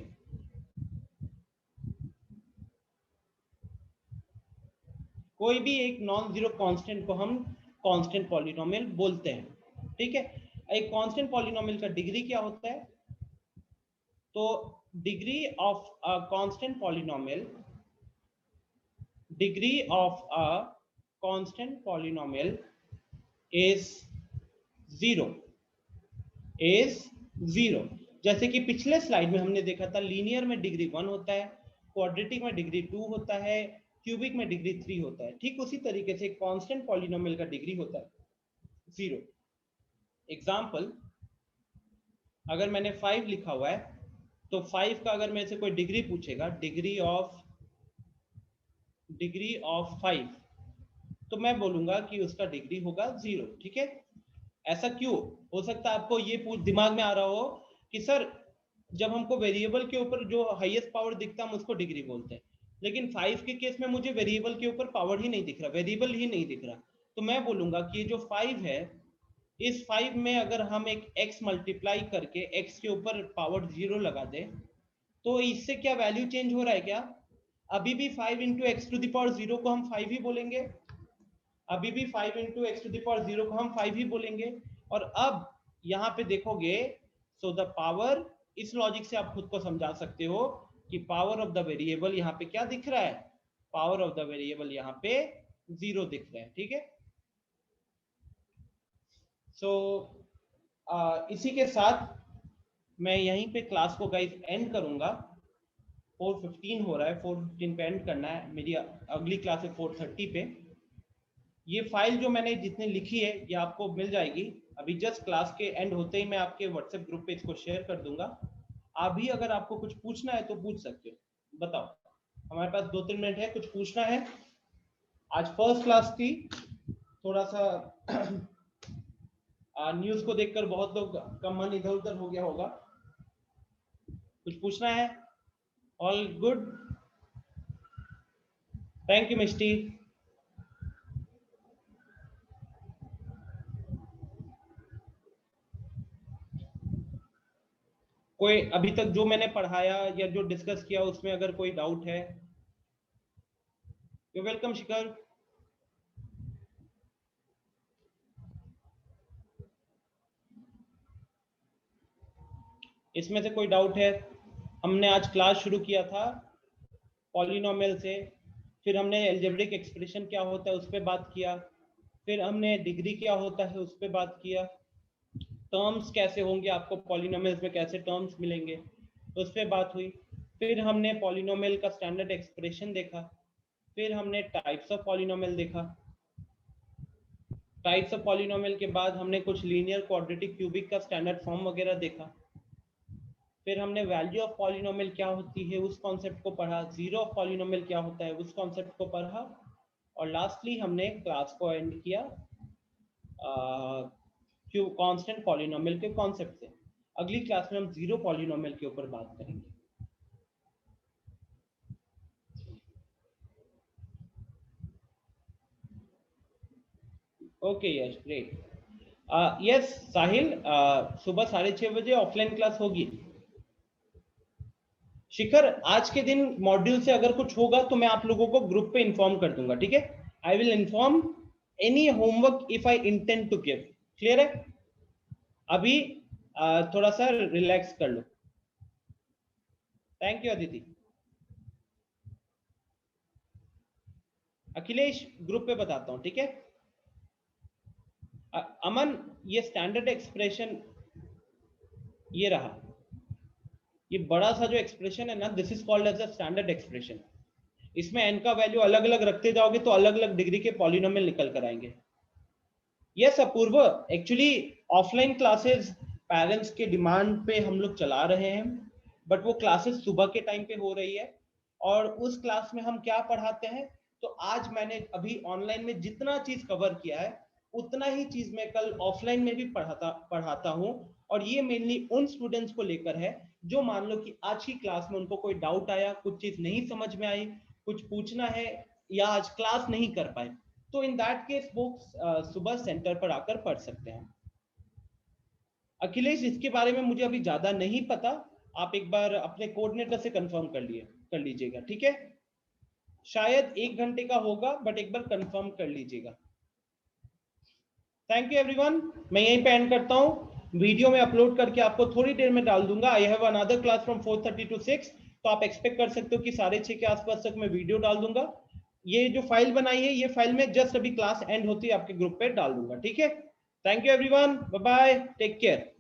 कोई भी एक नॉन जीरो कांस्टेंट को हम कांस्टेंट पॉलिनोमियल बोलते हैं। ठीक है, एक कांस्टेंट पॉलिनोमियल का डिग्री क्या होता है? तो degree of a constant polynomial is zero. जैसे कि पिछले स्लाइड में हमने देखा था, लीनियर में डिग्री 1 होता है, क्वाड्रेटिक में डिग्री 2 होता है, क्यूबिक में डिग्री 3 होता है। ठीक उसी तरीके से कांस्टेंट पॉलिनोमियल का डिग्री होता है 0। एग्जांपल, अगर मैंने 5 लिखा हुआ है तो 5 का अगर मेरे से कोई डिग्री पूछेगा, डिग्री ऑफ 5, तो मैं बोलूंगा कि उसका डिग्री होगा 0। ठीक है, ऐसा क्यों हो सकता है? आपको ये दिमाग में आ रहा हो कि सर जब हमको वेरिएबल के ऊपर जो हाईएस्ट पावर दिखता है हम उसको डिग्री बोलते हैं, लेकिन 5 के केस में मुझे वेरिएबल के ऊपर पावर ही नहीं दिख रहा, वेरिएबल ही नहीं दिख रहा, तो मैं बोलूंगा कि जो 5 है, इस 5 में अगर हम एक x मल्टीप्लाई करके x के ऊपर पावर 0 लगा दे तो इससे क्या वैल्यू चेंज हो रहा है क्या? अभी भी 5 × x⁴ को हम 5 ही बोलेंगे, अभी भी 5 × x⁴ को हम 5 ही बोलेंगे। और अब यहाँ पे देखोगे, सो द पावर, इस लॉजिक से आप खुद को समझा सकते हो कि पावर ऑफ द वेरिएबल यहाँ पे क्या दिख रहा है, पावर ऑफ द वेरिएबल यहाँ पे 0 दिख रहा है। ठीक है, सो इसी के साथ मैं यहीं पे क्लास को गाइस एंड करूंगा। 4:15 हो रहा है, 4:15 पे एंड करना है, मेरी अगली क्लास है 4:30 पे। ये फाइल जो मैंने जितनी लिखी है ये आपको मिल जाएगी, अभी जस्ट क्लास के एंड होते ही मैं आपके व्हाट्सएप ग्रुप पे इसको शेयर कर दूंगा। आप भी अगर आपको कुछ पूछना है तो पूछ सकते हो। बताओ, हमारे पास 2-3 मिनट है, कुछ पूछना है? आज फर्स्ट क्लास थी, थोड़ा सा न्यूज को देखकर बहुत लोग का मन इधर उधर हो गया होगा। कुछ पूछना है? All good? थैंक यू मिस्टी। कोई अभी तक जो मैंने पढ़ाया या जो डिस्कस किया उसमें अगर कोई डाउट है? यू वेलकम शिखर। इसमें से कोई डाउट है? हमने आज क्लास शुरू किया था पॉलिनोमियल से, फिर हमने एल्जेब्रिक एक्सप्रेशन क्या होता है उस पर बात किया, फिर हमने डिग्री क्या होता है उस पर बात किया, टर्म्स कैसे होंगे, आपको पॉलिनोमियल्स में कैसे टर्म्स मिलेंगे उस पर बात हुई, फिर हमने पॉलिनोमियल का स्टैंडर्ड एक्सप्रेशन देखा, फिर हमने टाइप्स ऑफ पॉलिनोमियल देखा। टाइप्स ऑफ पॉलिनोमियल के बाद हमने कुछ लीनियर क्वाड्रेटिक क्यूबिक का स्टैंडर्ड फॉर्म वगैरह देखा, फिर हमने वैल्यू ऑफ पॉलिनोमियल क्या होती है उस कॉन्सेप्ट को पढ़ा, जीरो ऑफ पॉलिनोमियल क्या होता है उस कॉन्सेप्ट को पढ़ा, और लास्टली हमने क्लास को एंड किया कांस्टेंट पॉलिनोमियल के कॉन्सेप्ट से। अगली क्लास में हम जीरो पॉलिनोमियल के ऊपर बात करेंगे। Okay yes great. यस साहिल, सुबह 6:30 बजे ऑफलाइन क्लास होगी। शिखर, आज के दिन मॉड्यूल से अगर कुछ होगा तो मैं आप लोगों को ग्रुप पे इन्फॉर्म कर दूंगा, ठीक है? I will inform any homework if I intend to give. Clear है? अभी थोड़ा सा रिलैक्स कर लो। Thank you Aditi. Akhilesh group पे बताता हूं, ठीक है? अमन, ये स्टैंडर्ड एक्सप्रेशन ये रहा, ये बड़ा सा जो एक्सप्रेशन है ना, this is called as a standard expression. इसमें n का वैल्यू अलग अलग रखते जाओगे तो अलग अलग डिग्री के पॉलिनोमियल निकल कर आएंगे। यस अपूर्व, एक्चुअली ऑफलाइन क्लासेस पेरेंट्स के डिमांड पे हम लोग चला रहे हैं, बट वो क्लासेस सुबह के टाइम पे हो रही है, और उस क्लास में हम क्या पढ़ाते हैं, तो आज मैंने अभी ऑनलाइन में जितना चीज कवर किया है उतना ही चीज मैं कल ऑफलाइन में भी पढ़ाता हूँ, और ये मेनली उन स्टूडेंट्स को लेकर है जो मान लो कि आज की क्लास में उनको कोई डाउट आया, कुछ चीज नहीं समझ में आई, कुछ पूछना है, या आज क्लास नहीं कर पाए, तो इन दैट केस वो सुबह सेंटर पर आकर पढ़ सकते हैं। अखिलेश, इसके बारे में मुझे अभी ज्यादा नहीं पता, आप एक बार अपने कोऑर्डिनेटर से कंफर्म कर लीजिएगा, ठीक है? शायद 1 घंटे का होगा, बट एक बार कंफर्म कर लीजिएगा। थैंक यू एवरीवन, मैं यहीं पे एंड करता हूं। वीडियो में अपलोड करके आपको थोड़ी देर में डाल दूंगा। I have another class from 4:30 to 6, तो आप एक्सपेक्ट कर सकते हो कि 6:30 के आसपास तक मैं वीडियो डाल दूंगा। ये जो फाइल बनाई है, ये फाइल में जस्ट अभी क्लास एंड होती है आपके ग्रुप पे डाल दूंगा, ठीक है? Thank you everyone, bye bye, take care.